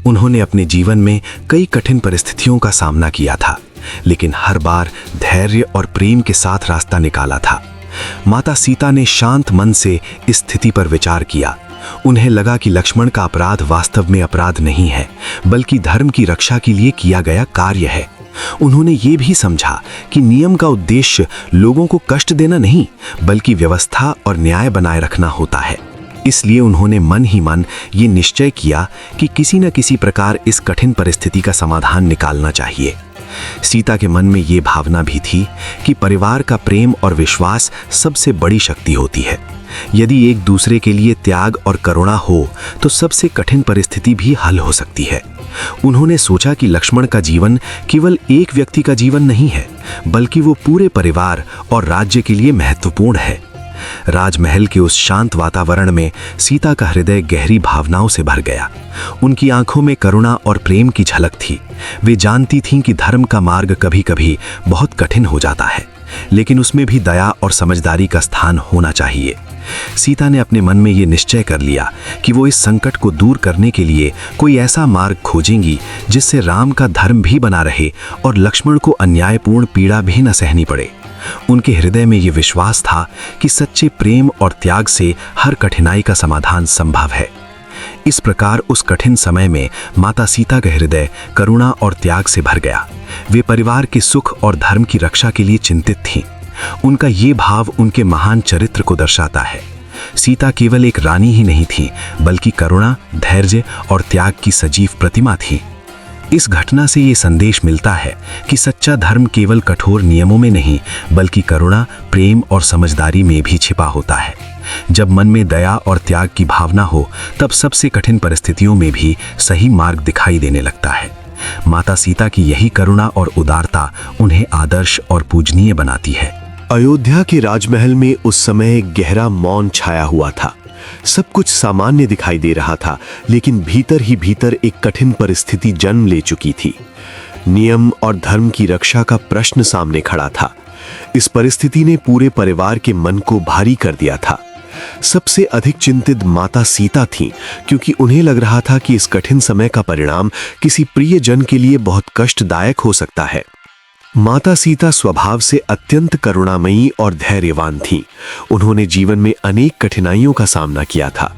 उन्होंने अपने जीवन में कई कठिन परिस्थितियों का सामना किया था, लेकिन हर बार धैर्य और प्रेम के साथ रास्ता निकाला था। माता सीता ने शांत मन से इस स्थिति पर विचार किया। उन्हें लगा कि लक्ष्मण का अपराध वास्तव में अपराध नहीं है, बल्कि धर्म की रक्षा के लिए किया गया कार्य है। उन्होंने ये भी समझा कि नियम का उद्देश्य लोगों को कष्ट देना नहीं, बल्कि व्यवस्था और न्याय बनाए रखना होता है। इसलिए उन्होंने मन ही मन ये निश्चय किया कि किसी न किसी प्रकार इस कठिन परिस्थिति का समाधान निकालना चाहिए। सीता के मन में ये भावना भी थी कि परिवार का प्रेम और विश्वास सबसे बड़ी शक्ति होती है। यदि एक दूसरे के लिए त्याग और करुणा हो तो सबसे कठिन परिस्थिति भी हल हो सकती है। उन्होंने सोचा कि लक्ष्मण का जीवन केवल एक व्यक्ति का जीवन नहीं है, बल्कि वो पूरे परिवार और राज्य के लिए महत्वपूर्ण है। राजमहल के उस शांत वातावरण में सीता का हृदय गहरी भावनाओं से भर गया। उनकी आंखों में करुणा और प्रेम की झलक थी। वे जानती थीं कि धर्म का मार्ग कभी-कभी बहुत कठिन हो जाता है, लेकिन उसमें भी दया और समझदारी का स्थान होना चाहिए। सीता ने अपने मन में ये निश्चय कर लिया कि वो इस संकट को दूर करने के लिए कोई ऐसा मार्ग खोजेंगी जिससे राम का धर्म भी बना रहे और लक्ष्मण को अन्यायपूर्ण पीड़ा भी न सहनी पड़े। उनके हृदय में ये विश्वास था कि सच्चे प्रेम और त्याग से हर कठिनाई का समाधान संभव है। इस प्रकार उस कठिन समय में माता सीता का हृदय करुणा और त्याग से भर गया। वे परिवार के सुख और धर्म की रक्षा के लिए चिंतित थीं। उनका ये भाव उनके महान चरित्र को दर्शाता है। सीता केवल एक रानी ही नहीं थी, बल्कि करुणा, धैर्य और त्याग की सजीव प्रतिमा थी। इस घटना से ये संदेश मिलता है कि सच्चा धर्म केवल कठोर नियमों में नहीं, बल्कि करुणा, प्रेम और समझदारी में भी छिपा होता है। जब मन में दया और त्याग की भावना हो, तब सबसे कठिन परिस्थितियों में भी सही मार्ग दिखाई देने लगता है। माता सीता की यही करुणा और उदारता उन्हें आदर्श और पूजनीय बनाती है। अयोध्या के राजमहल में उस समय गहरा मौन छाया हुआ था। सब कुछ सामान्य दिखाई दे रहा था, लेकिन भीतर ही भीतर एक कठिन परिस्थिति जन्म ले चुकी थी। नियम और धर्म की रक्षा का प्रश्न सामने खड़ा था। इस परिस्थिति ने पूरे परिवार के मन को भारी कर दिया था। सबसे अधिक चिंतित माता सीता थीं, क्योंकि उन्हें लग रहा था कि इस कठिन समय का परिणाम किसी प्रियजन के लिए बहुत कष्टदायक हो सकता है। माता सीता स्वभाव से अत्यंत करुणामयी और धैर्यवान थीं। उन्होंने जीवन में अनेक कठिनाइयों का सामना किया था।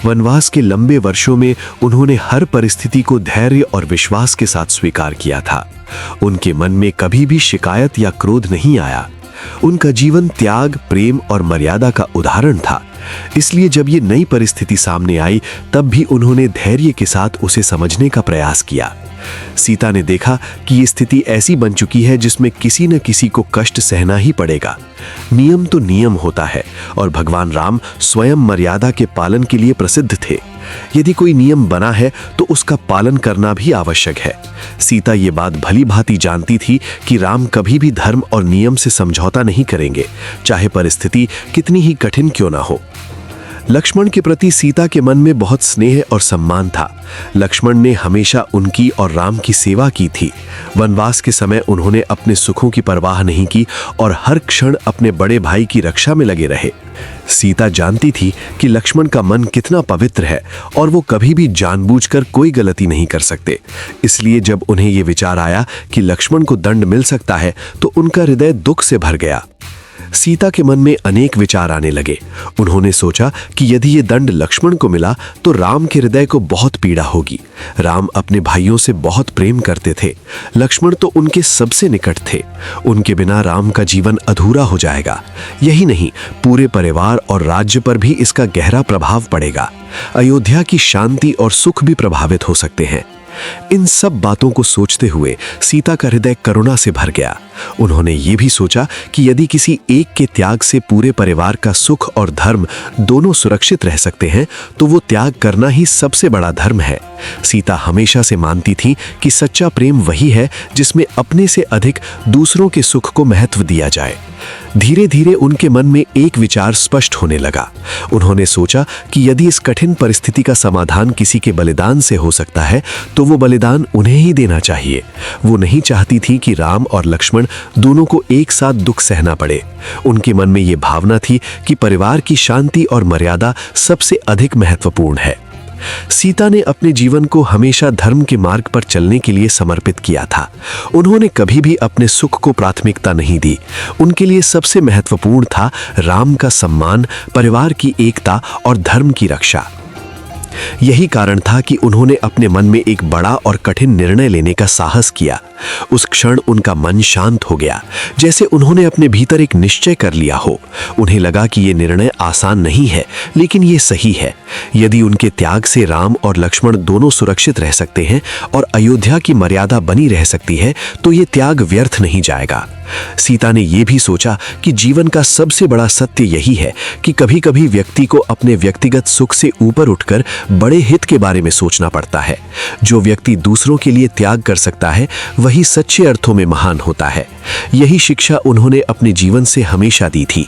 वनवास के लंबे वर्षों में उन्होंने हर परिस्थिति को धैर्य और विश्वास के साथ स्वीकार किया था। उनके मन में कभी भी शिकायत या क्रोध नहीं आया। उनका जीवन त्याग, प्रेम और मर्यादा का उदाहरण था। इसलिए जब ये नई परिस्थिति सामने आई तब भी उन्होंने धैर्य के साथ उसे समझने का प्रयास किया। सीता ने देखा कि ये स्थिति ऐसी बन चुकी है जिसमें किसी न किसी को कष्ट सहना ही पड़ेगा। नियम तो नियम होता है और भगवान राम स्वयं मर्यादा के पालन के लिए प्रसिद्ध थे। यदि कोई नियम बना है तो उसका पालन करना भी आवश्यक है। सीता ये बात भली भांति जानती थी कि राम कभी भी धर्म और नियम से समझौता नहीं करेंगे, चाहे परिस्थिति कितनी ही कठिन क्यों ना हो। लक्ष्मण के प्रति सीता के मन में बहुत स्नेह और सम्मान था। लक्ष्मण ने हमेशा उनकी और राम की सेवा की थी। वनवास के समय उन्होंने अपने सुखों की परवाह नहीं की और हर क्षण अपने बड़े भाई की रक्षा में लगे रहे। सीता जानती थी कि लक्ष्मण का मन कितना पवित्र है और वो कभी भी जानबूझकर कोई गलती नहीं कर सकते। इसलिए जब उन्हें ये विचार आया कि लक्ष्मण को दंड मिल सकता है तो उनका हृदय दुख से भर गया। सीता के मन में अनेक विचार आने लगे। उन्होंने सोचा कि यदि ये दंड लक्ष्मण को मिला तो राम के हृदय को बहुत पीड़ा होगी। राम अपने भाइयों से बहुत प्रेम करते थे। लक्ष्मण तो उनके सबसे निकट थे। उनके बिना राम का जीवन अधूरा हो जाएगा। यही नहीं, पूरे परिवार और राज्य पर भी इसका गहरा प्रभाव पड़ेगा। अयोध्या की शांति और सुख भी प्रभावित हो सकते हैं। इन सब बातों को सोचते हुए सीता का हृदय करुणा से भर गया। उन्होंने ये भी सोचा कि यदि किसी एक के त्याग से पूरे परिवार का सुख और धर्म दोनों सुरक्षित रह सकते हैं तो वो त्याग करना ही सबसे बड़ा धर्म है। सीता हमेशा से मानती थी कि सच्चा प्रेम वही है जिसमें अपने से अधिक दूसरों के सुख को महत्व दिया जाए। धीरे धीरे उनके मन में एक विचार स्पष्ट होने लगा। उन्होंने सोचा कि यदि इस कठिन परिस्थिति का समाधान किसी के बलिदान से हो सकता है तो वो बलिदान उन्हें ही देना चाहिए। वो नहीं चाहती थी कि राम और लक्ष्मण दोनों को एक साथ दुख सहना पड़े। उनके मन में ये भावना थी कि परिवार की शांति और मर्यादा सबसे अधिक महत्वपूर्ण है। सीता ने अपने जीवन को हमेशा धर्म के मार्ग पर चलने के लिए समर्पित किया था। उन्होंने कभी भी अपने सुख को प्राथमिकता नहीं दी। उनके लिए सबसे महत्वपूर्ण था राम का सम्मान, परिवार की एकता और धर्म की रक्षा। यही कारण था कि उन्होंने अपने मन में एक बड़ा और कठिन निर्णय लेने का साहस किया। उस क्षण उनका मन शांत हो गया, जैसे उन्होंने अपने भीतर एक निश्चय कर लिया हो। उन्हें लगा कि ये निर्णय आसान नहीं है, लेकिन ये सही है। यदि उनके त्याग से राम और लक्ष्मण दोनों सुरक्षित रह सकते हैं और अयोध्या की मर्यादा बनी रह सकती है तो ये त्याग व्यर्थ नहीं जाएगा। सीता ने यह भी सोचा कि जीवन का सबसे बड़ा सत्य यही है कि कभी-कभी व्यक्ति को अपने व्यक्तिगत सुख से ऊपर उठकर बड़े हित के बारे में सोचना पड़ता है। जो व्यक्ति दूसरों के लिए त्याग कर सकता है वही सच्चे अर्थों में महान होता है। यही शिक्षा उन्होंने अपने जीवन से हमेशा दी थी।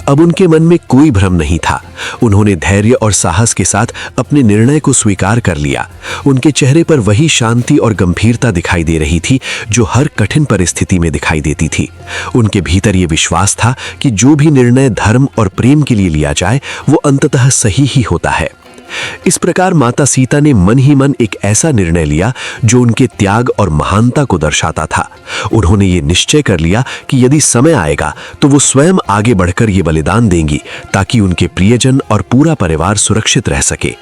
अब उनके मन में कोई भ्रम नहीं था। उन्होंने धैर्य और साहस के साथ अपने निर्णय को स्वीकार कर लिया। उनके चेहरे पर वही शांति और गंभीरता दिखाई दे रही थी जो हर कठिन परिस्थिति में दिखाई देती थी। उनके भीतर ये विश्वास था कि जो भी निर्णय धर्म और प्रेम के लिए लिया जाए वो अंततः सही ही होता है। इस प्रकार माता सीता ने मन ही मन एक ऐसा निर्णय लिया जो उनके त्याग और महानता को दर्शाता था। उन्होंने ये निश्चय कर लिया कि यदि समय आएगा तो वो स्वयं आगे बढ़कर ये बलिदान देंगी ताकि उनके प्रियजन और पूरा परिवार सुरक्षित रह सके।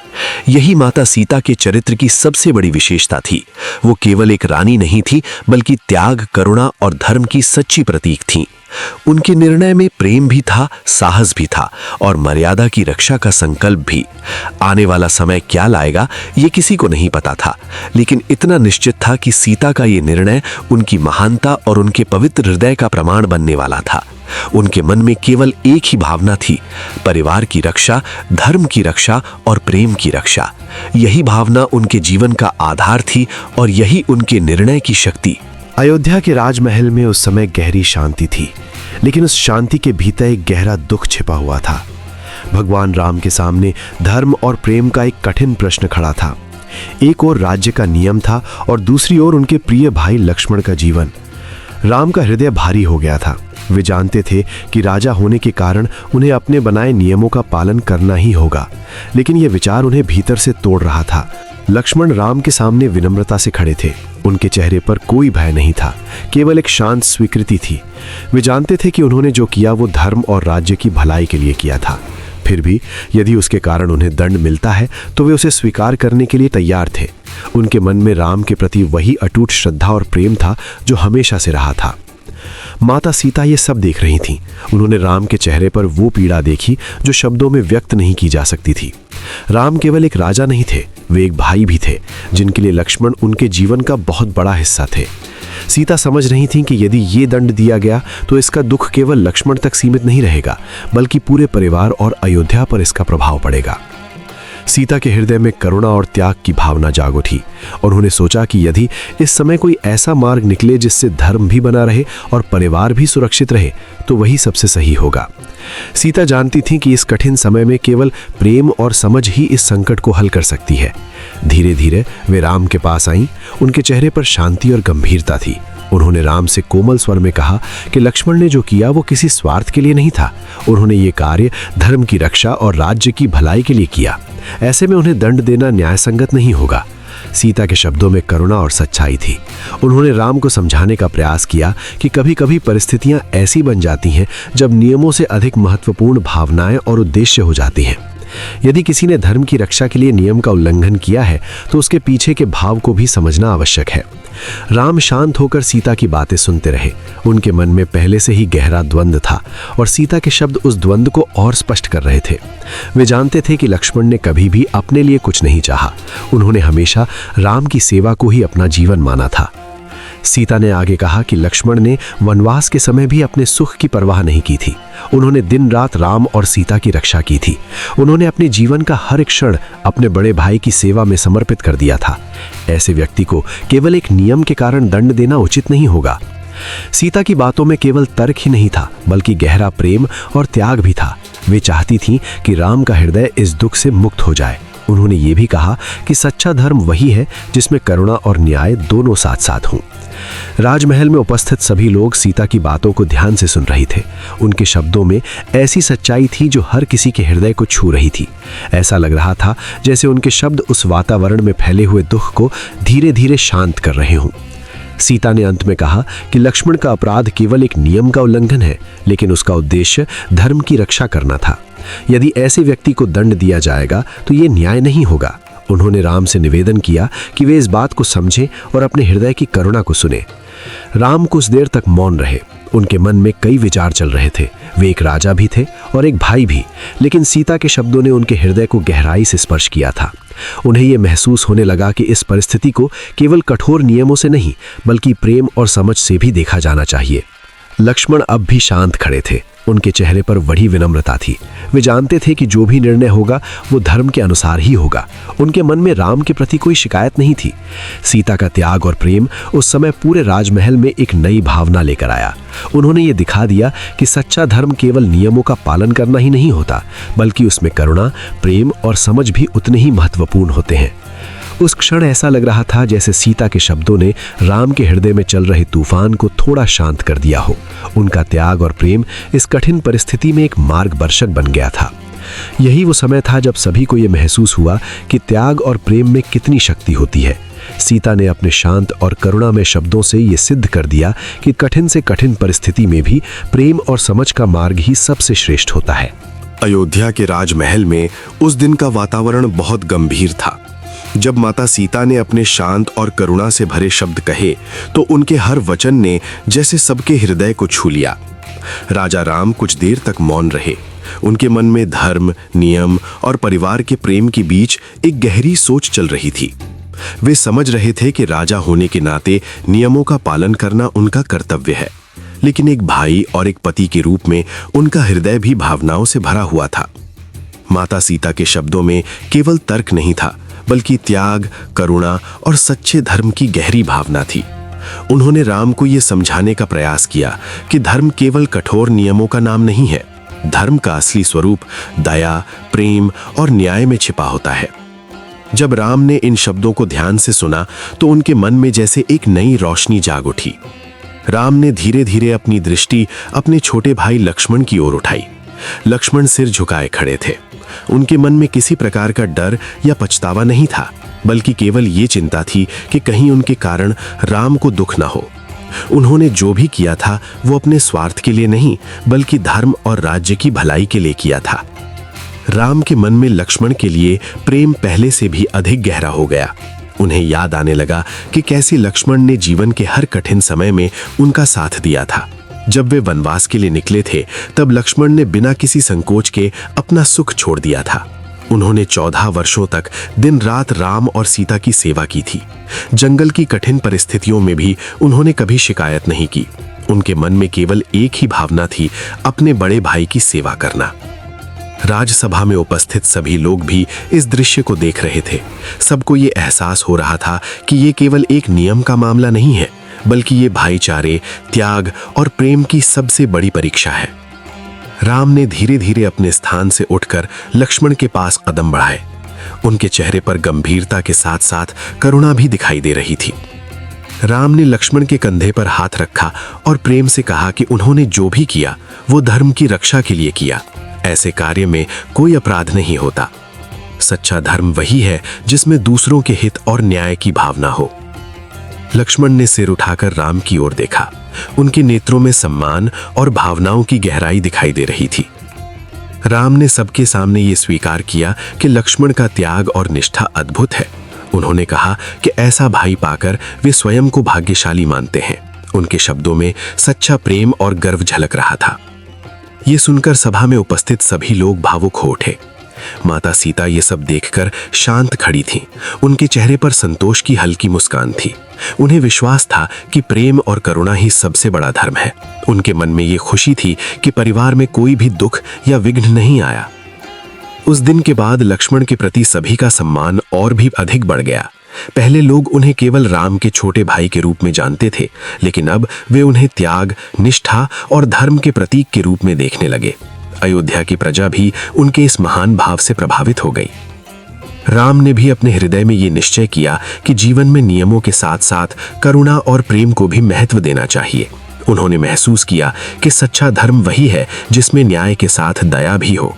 यही माता सीता के चरित्र की सबसे बड़ी विशेषता थी। वो केवल एक रानी नहीं थी बल्कि त्याग, करुणा और धर्म की सच्ची प्रतीक थी। उनके निर्णय में प्रेम भी था, साहस भी था और मर्यादा की रक्षा का संकल्प भी। आने वाला समय क्या लाएगा ये किसी को नहीं पता था, लेकिन इतना निश्चित था कि सीता का ये निर्णय उनकी महानता और उनके पवित्र हृदय का प्रमाण बनने वाला था। उनके मन में केवल एक ही भावना थी, परिवार की रक्षा, धर्म की रक्षा और प्रेम की रक्षा। यही भावना उनके जीवन का आधार थी और यही उनके निर्णय की शक्ति। अयोध्या के राजमहल में उस समय गहरी शांति थी, लेकिन उस शांति के भीतर एक गहरा दुख छिपा हुआ था। भगवान राम के सामने धर्म और प्रेम का एक कठिन प्रश्न खड़ा था। एक ओर राज्य का नियम था और दूसरी ओर उनके प्रिय भाई लक्ष्मण का जीवन। राम का हृदय भारी हो गया था। वे जानते थे कि राजा होने के कारण उन्हें अपने बनाए नियमों का पालन करना ही होगा, लेकिन यह विचार उन्हें भीतर से तोड़ रहा था। लक्ष्मण राम के सामने विनम्रता से खड़े थे। उनके चेहरे पर कोई भय नहीं था, केवल एक शांत स्वीकृति थी। वे जानते थे कि उन्होंने जो किया वो धर्म और राज्य की भलाई के लिए किया था। फिर भी यदि उसके कारण उन्हें दंड मिलता है तो वे उसे स्वीकार करने के लिए तैयार थे। उनके मन में राम के प्रति वही अटूट श्रद्धा और प्रेम था जो हमेशा से रहा था। माता सीता ये सब देख रही थीं। उन्होंने राम के चेहरे पर वो पीड़ा देखी जो शब्दों में व्यक्त नहीं की जा सकती थी। राम केवल एक राजा नहीं थे, वे एक भाई भी थे जिनके लिए लक्ष्मण उनके जीवन का बहुत बड़ा हिस्सा थे। सीता समझ रही थीं कि यदि ये दंड दिया गया तो इसका दुख केवल लक्ष्मण तक सीमित नहीं रहेगा, बल्कि पूरे परिवार और अयोध्या पर इसका प्रभाव पड़ेगा। सीता के हृदय में करुणा और त्याग की भावना जाग उठी और उन्होंने सोचा कि यदि इस समय कोई ऐसा मार्ग निकले जिससे धर्म भी बना रहे और परिवार भी सुरक्षित रहे तो वही सबसे सही होगा। सीता जानती थी कि इस कठिन समय में केवल प्रेम और समझ ही इस संकट को हल कर सकती है। धीरे धीरे वे राम के पास आईं। उनके चेहरे पर शांति और गंभीरता थी। उन्होंने राम से कोमल स्वर में कहा कि लक्ष्मण ने जो किया वो किसी स्वार्थ के लिए नहीं था। उन्होंने ये कार्य धर्म की रक्षा और राज्य की भलाई के लिए किया। ऐसे में उन्हें दंड देना न्यायसंगत नहीं होगा। सीता के शब्दों में करुणा और सच्चाई थी। उन्होंने राम को समझाने का प्रयास किया कि कभी-कभी परिस्थितियां ऐसी बन जाती हैं जब नियमों से अधिक महत्वपूर्ण भावनाएं और उद्देश्य हो जाती हैं। यदि किसी ने धर्म की रक्षा के लिए नियम का उल्लंघन किया है तो उसके पीछे के भाव को भी समझना आवश्यक है। राम शांत होकर सीता की बातें सुनते रहे। उनके मन में पहले से ही गहरा द्वंद्व था और सीता के शब्द उस द्वंद्व को और स्पष्ट कर रहे थे। वे जानते थे कि लक्ष्मण ने कभी भी अपने लिए कुछ नहीं चाहा। उन्होंने हमेशा राम की सेवा को ही अपना जीवन माना था। सीता ने आगे कहा कि लक्ष्मण ने वनवास के समय भी अपने सुख की परवाह नहीं की थी। उन्होंने दिन रात राम और सीता की रक्षा की थी। उन्होंने अपने जीवन का हर एक क्षण अपने बड़े भाई की सेवा में समर्पित कर दिया था। ऐसे व्यक्ति को केवल एक नियम के कारण दंड देना उचित नहीं होगा। सीता की बातों में केवल तर्क ही नहीं था, बल्कि गहरा प्रेम और त्याग भी था। वे चाहती थीं कि राम का हृदय इस दुख से मुक्त हो जाए। उन्होंने ये भी कहा कि सच्चा धर्म वही है जिसमें करुणा और न्याय दोनों साथ साथ हों। राजमहल में उपस्थित सभी लोग सीता की बातों को ध्यान से सुन रहे थे। उनके शब्दों में ऐसी सच्चाई थी जो हर किसी के हृदय को छू रही थी। ऐसा लग रहा था जैसे उनके शब्द उस वातावरण में फैले हुए दुख को धीरे धीरे शांत कर रहे हों। सीता ने अंत में कहा कि लक्ष्मण का अपराध केवल एक नियम का उल्लंघन है, लेकिन उसका उद्देश्य धर्म की रक्षा करना था। यदि ऐसे व्यक्ति को दंड दिया जाएगा तो ये न्याय नहीं होगा। उन्होंने राम से निवेदन किया कि वे इस बात को समझें और अपने हृदय की करुणा को सुने। राम कुछ देर तक मौन रहे। उनके मन में कई विचार चल रहे थे। वे एक राजा भी थे और एक भाई भी, लेकिन सीता के शब्दों ने उनके हृदय को गहराई से स्पर्श किया था। उन्हें यह महसूस होने लगा कि इस परिस्थिति को केवल कठोर नियमों से नहीं, बल्कि प्रेम और समझ से भी देखा जाना चाहिए। लक्ष्मण अब भी शांत खड़े थे। उनके चेहरे पर बड़ी विनम्रता थी। वे जानते थे कि जो भी निर्णय होगा वो धर्म के अनुसार ही होगा। उनके मन में राम के प्रति कोई शिकायत नहीं थी। सीता का त्याग और प्रेम उस समय पूरे राजमहल में एक नई भावना लेकर आया। उन्होंने ये दिखा दिया कि सच्चा धर्म केवल नियमों का पालन करना ही नहीं होता, बल्कि उसमें करुणा, प्रेम और समझ भी उतने ही महत्वपूर्ण होते हैं। उस क्षण ऐसा लग रहा था जैसे सीता के शब्दों ने राम के हृदय में चल रहे तूफान को थोड़ा शांत कर दिया हो। उनका त्याग और प्रेम इस कठिन परिस्थिति में एक मार्गदर्शक बन गया था। यही वो समय था जब सभी को यह महसूस हुआ कि त्याग और प्रेम में कितनी शक्ति होती है। सीता ने अपने शांत और करुणामय शब्दों से ये सिद्ध कर दिया कि कठिन से कठिन परिस्थिति में भी प्रेम और समझ का मार्ग ही सबसे श्रेष्ठ होता है। अयोध्या के राजमहल में उस दिन का वातावरण बहुत गंभीर था। जब माता सीता ने अपने शांत और करुणा से भरे शब्द कहे तो उनके हर वचन ने जैसे सबके हृदय को छू लिया। राजा राम कुछ देर तक मौन रहे। उनके मन में धर्म, नियम और परिवार के प्रेम के बीच एक गहरी सोच चल रही थी। वे समझ रहे थे कि राजा होने के नाते नियमों का पालन करना उनका कर्तव्य है, लेकिन एक भाई और एक पति के रूप में उनका हृदय भी भावनाओं से भरा हुआ था। माता सीता के शब्दों में केवल तर्क नहीं था, बल्कि त्याग, करुणा और सच्चे धर्म की गहरी भावना थी। उन्होंने राम को यह समझाने का प्रयास किया कि धर्म केवल कठोर नियमों का नाम नहीं है। धर्म का असली स्वरूप दया, प्रेम और न्याय में छिपा होता है। जब राम ने इन शब्दों को ध्यान से सुना तो उनके मन में जैसे एक नई रोशनी जाग उठी। राम ने धीरे धीरे अपनी दृष्टि अपने छोटे भाई लक्ष्मण की ओर उठाई। लक्ष्मण सिर झुकाए खड़े थे। उनके मन में किसी प्रकार का डर या पछतावा नहीं था, बल्कि केवल ये चिंता थी कि कहीं उनके कारण राम को दुख ना हो। उन्होंने जो भी किया था वो अपने स्वार्थ के लिए नहीं, बल्कि धर्म और राज्य की भलाई के लिए किया था। राम के मन में लक्ष्मण के लिए प्रेम पहले से भी अधिक गहरा हो गया। उन्हें याद आने लगा कि कैसे लक्ष्मण ने जीवन के हर कठिन समय में उनका साथ दिया था। जब वे वनवास के लिए निकले थे तब लक्ष्मण ने बिना किसी संकोच के अपना सुख छोड़ दिया था। उन्होंने 14 वर्षों तक दिन रात राम और सीता की सेवा की थी। जंगल की कठिन परिस्थितियों में भी उन्होंने कभी शिकायत नहीं की। उनके मन में केवल एक ही भावना थी, अपने बड़े भाई की सेवा करना। राजसभा में उपस्थित सभी लोग भी इस दृश्य को देख रहे थे। सबको ये एहसास हो रहा था कि ये केवल एक नियम का मामला नहीं है, बल्कि ये भाईचारे, त्याग और प्रेम की सबसे बड़ी परीक्षा है। राम ने धीरे धीरे अपने स्थान से उठकर लक्ष्मण के पास कदम बढ़ाए। उनके चेहरे पर गंभीरता के साथ साथ करुणा भी दिखाई दे रही थी। राम ने लक्ष्मण के कंधे पर हाथ रखा और प्रेम से कहा कि उन्होंने जो भी किया वो धर्म की रक्षा के लिए किया। ऐसे कार्य में कोई अपराध नहीं होता। सच्चा धर्म वही है जिसमें दूसरों के हित और न्याय की भावना हो। लक्ष्मण ने सिर उठाकर राम की ओर देखा। उनके नेत्रों में सम्मान और भावनाओं की गहराई दिखाई दे रही थी। राम ने सबके सामने ये स्वीकार किया कि लक्ष्मण का त्याग और निष्ठा अद्भुत है। उन्होंने कहा कि ऐसा भाई पाकर वे स्वयं को भाग्यशाली मानते हैं। उनके शब्दों में सच्चा प्रेम और गर्व झलक रहा था। ये सुनकर सभा में उपस्थित सभी लोग भावुक हो उठे। माता सीता ये सब देखकर शांत खड़ी थीं। उनके चेहरे पर संतोष की हल्की मुस्कान थी। उन्हें विश्वास था कि प्रेम और करुणा ही सबसे बड़ा धर्म है। उनके मन में ये खुशी थी कि परिवार में कोई भी दुख या विघ्न नहीं आया। उस दिन के बाद लक्ष्मण के प्रति सभी का सम्मान और भी अधिक बढ़ गया। पहले लोग उन्हें केवल राम के छोटे भाई के रूप में जानते थे, लेकिन अब वे उन्हें त्याग, निष्ठा और धर्म के प्रतीक के रूप में देखने लगे। अयोध्या की प्रजा भी उनके इस महान भाव से प्रभावित हो गई। राम ने भी अपने हृदय में ये निश्चय किया कि जीवन में नियमों के साथ साथ करुणा और प्रेम को भी महत्व देना चाहिए। उन्होंने महसूस किया कि सच्चा धर्म वही है जिसमें न्याय के साथ दया भी हो।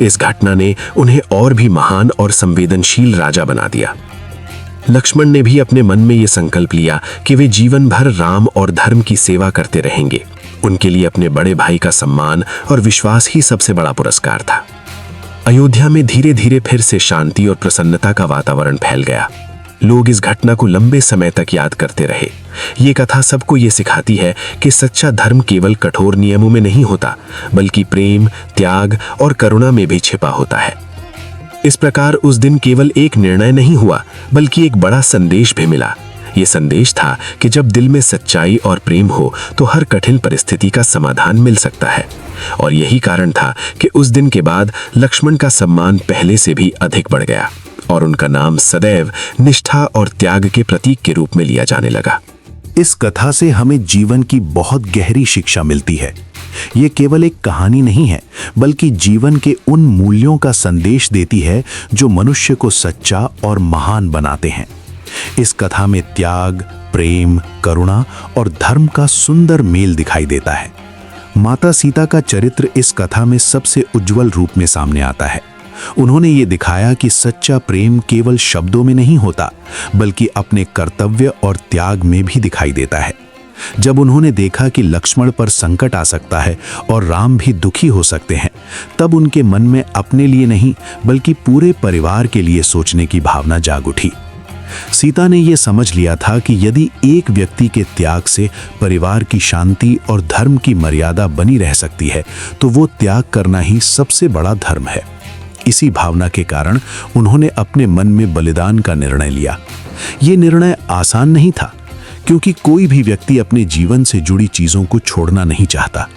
इस घटना ने उन्हें और भी महान और संवेदनशील राजा बना दिया। लक्ष्मण ने भी अपने मन में ये संकल्प लिया कि वे जीवन भर राम और धर्म की सेवा करते रहेंगे। उनके लिए अपने बड़े भाई का सम्मान और विश्वास ही सबसे बड़ा पुरस्कार था। अयोध्या में धीरे धीरे फिर से शांति और प्रसन्नता का वातावरण फैल गया। लोग इस घटना को लंबे समय तक याद करते रहे। ये कथा सबको ये सिखाती है कि सच्चा धर्म केवल कठोर नियमों में नहीं होता, बल्कि प्रेम, त्याग और करुणा में भी छिपा होता है। इस प्रकार उस दिन केवल एक निर्णय नहीं हुआ, बल्कि एक बड़ा संदेश भी मिला। ये संदेश था कि जब दिल में सच्चाई और प्रेम हो तो हर कठिन परिस्थिति का समाधान मिल सकता है। और यही कारण था कि उस दिन के बाद लक्ष्मण का सम्मान पहले से भी अधिक बढ़ गया और उनका नाम सदैव निष्ठा और त्याग के प्रतीक के रूप में लिया जाने लगा। इस कथा से हमें जीवन की बहुत गहरी शिक्षा मिलती है। ये केवल एक कहानी नहीं है, बल्कि जीवन के उन मूल्यों का संदेश देती है जो मनुष्य को सच्चा और महान बनाते हैं। इस कथा में त्याग, प्रेम, करुणा और धर्म का सुंदर मेल दिखाई देता है। माता सीता का चरित्र इस कथा में सबसे उज्जवल रूप में सामने आता है। उन्होंने ये दिखाया कि सच्चा प्रेम केवल शब्दों में नहीं होता, बल्कि अपने कर्तव्य और त्याग में भी दिखाई देता है। जब उन्होंने देखा कि लक्ष्मण पर संकट आ सकता है और राम भी दुखी हो सकते हैं, तब उनके मन में अपने लिए नहीं, बल्कि पूरे परिवार के लिए सोचने की भावना जाग उठी। सीता ने यह समझ लिया था कि यदि एक व्यक्ति के त्याग से परिवार की शांति और धर्म की मर्यादा बनी रह सकती है, तो वो त्याग करना ही सबसे बड़ा धर्म है। इसी भावना के कारण उन्होंने अपने मन में बलिदान का निर्णय लिया। ये निर्णय आसान नहीं था, क्योंकि कोई भी व्यक्ति अपने जीवन से जुड़ी चीजों को छोड़ना नहीं चाहता।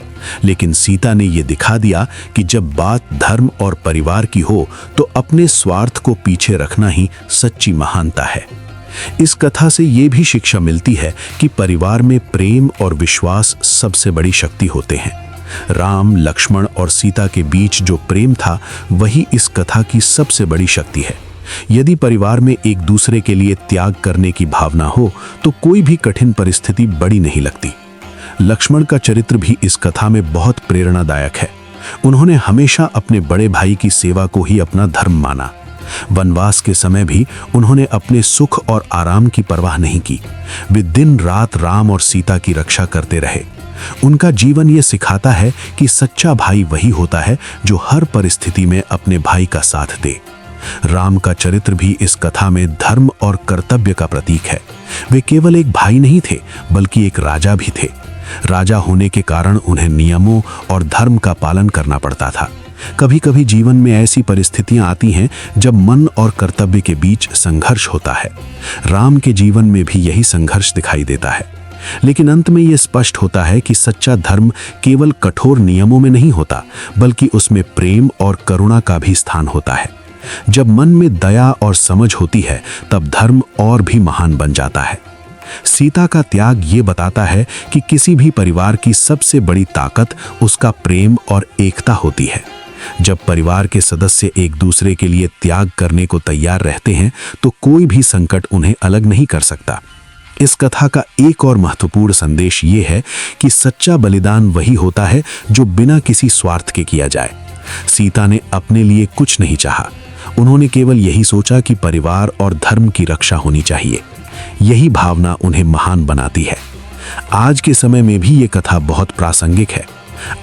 लेकिन सीता ने यह दिखा दिया कि जब बात धर्म और परिवार की हो, तो अपने स्वार्थ को पीछे रखना ही सच्ची महानता है। इस कथा से यह भी शिक्षा मिलती है कि परिवार में प्रेम और विश्वास सबसे बड़ी शक्ति होते हैं। राम, लक्ष्मण और सीता के बीच जो प्रेम था, वही इस कथा की सबसे बड़ी शक्ति है। यदि परिवार में एक दूसरे के लिए त्याग करने की भावना हो, तो कोई भी कठिन परिस्थिति बड़ी नहीं लगती। लक्ष्मण का चरित्र भी इस कथा में बहुत प्रेरणादायक है। उन्होंने हमेशा अपने बड़े भाई की सेवा को ही अपना धर्म माना। वनवास के समय भी उन्होंने अपने सुख और आराम की परवाह नहीं की। वे दिन रात राम और सीता की रक्षा करते रहे। उनका जीवन ये सिखाता है कि सच्चा भाई वही होता है जो हर परिस्थिति में अपने भाई का साथ दे। राम का चरित्र भी इस कथा में धर्म और कर्तव्य का प्रतीक है। वे केवल एक भाई नहीं थे, बल्कि एक राजा भी थे। राजा होने के कारण उन्हें नियमों और धर्म का पालन करना पड़ता था। कभी कभी जीवन में ऐसी परिस्थितियां आती हैं जब मन और कर्तव्य के बीच संघर्ष होता है। राम के जीवन में भी यही संघर्ष दिखाई देता है, लेकिन अंत में यह स्पष्ट होता है कि सच्चा धर्म केवल कठोर नियमों में नहीं होता, बल्कि उसमें प्रेम और करुणा का भी स्थान होता है। जब मन में दया और समझ होती है, तब धर्म और भी महान बन जाता है। सीता का त्याग ये बताता है कि किसी भी परिवार की सबसे बड़ी ताकत उसका प्रेम और एकता होती है। जब परिवार के सदस्य एक दूसरे के लिए त्याग करने को तैयार रहते हैं, तो कोई भी संकट उन्हें अलग नहीं कर सकता। इस कथा का एक और महत्वपूर्ण संदेश ये है कि सच्चा बलिदान वही होता है जो बिना किसी स्वार्थ के किया जाए। सीता ने अपने लिए कुछ नहीं चाहा, उन्होंने केवल यही सोचा कि परिवार और धर्म की रक्षा होनी चाहिए। यही भावना उन्हें महान बनाती है। आज के समय में भी ये कथा बहुत प्रासंगिक है।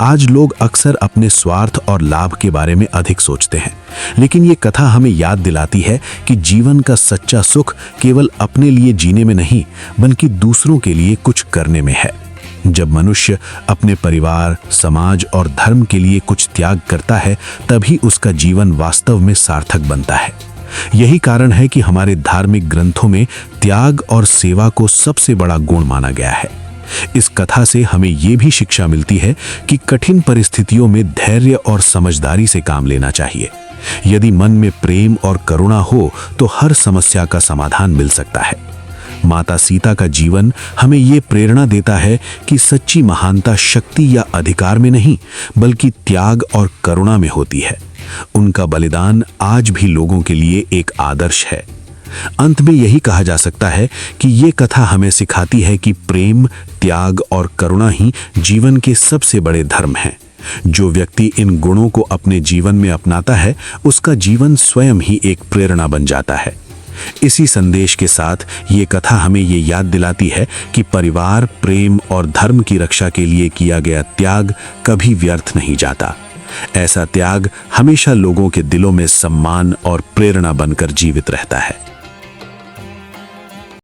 आज लोग अक्सर अपने स्वार्थ और लाभ के बारे में अधिक सोचते हैं, लेकिन ये कथा हमें याद दिलाती है कि जीवन का सच्चा सुख केवल अपने लिए जीने में नहीं, बल्कि दूसरों के लिए कुछ करने में है। जब मनुष्य अपने परिवार, समाज और धर्म के लिए कुछ त्याग करता है, तभी उसका जीवन वास्तव में सार्थक बनता है। यही कारण है कि हमारे धार्मिक ग्रंथों में त्याग और सेवा को सबसे बड़ा गुण माना गया है। इस कथा से हमें यह भी शिक्षा मिलती है कि कठिन परिस्थितियों में धैर्य और समझदारी से काम लेना चाहिए। यदि मन में प्रेम और करुणा हो, तो हर समस्या का समाधान मिल सकता है। माता सीता का जीवन हमें ये प्रेरणा देता है कि सच्ची महानता शक्ति या अधिकार में नहीं, बल्कि त्याग और करुणा में होती है। उनका बलिदान आज भी लोगों के लिए एक आदर्श है। अंत में यही कहा जा सकता है कि ये कथा हमें सिखाती है कि प्रेम, त्याग और करुणा ही जीवन के सबसे बड़े धर्म हैं। जो व्यक्ति इन गुणों को अपने जीवन में अपनाता है, उसका जीवन स्वयं ही एक प्रेरणा बन जाता है। इसी संदेश के साथ ये कथा हमें ये याद दिलाती है कि परिवार, प्रेम और धर्म की रक्षा के लिए किया गया त्याग कभी व्यर्थ नहीं जाता। ऐसा त्याग हमेशा लोगों के दिलों में सम्मान और प्रेरणा बनकर जीवित रहता है।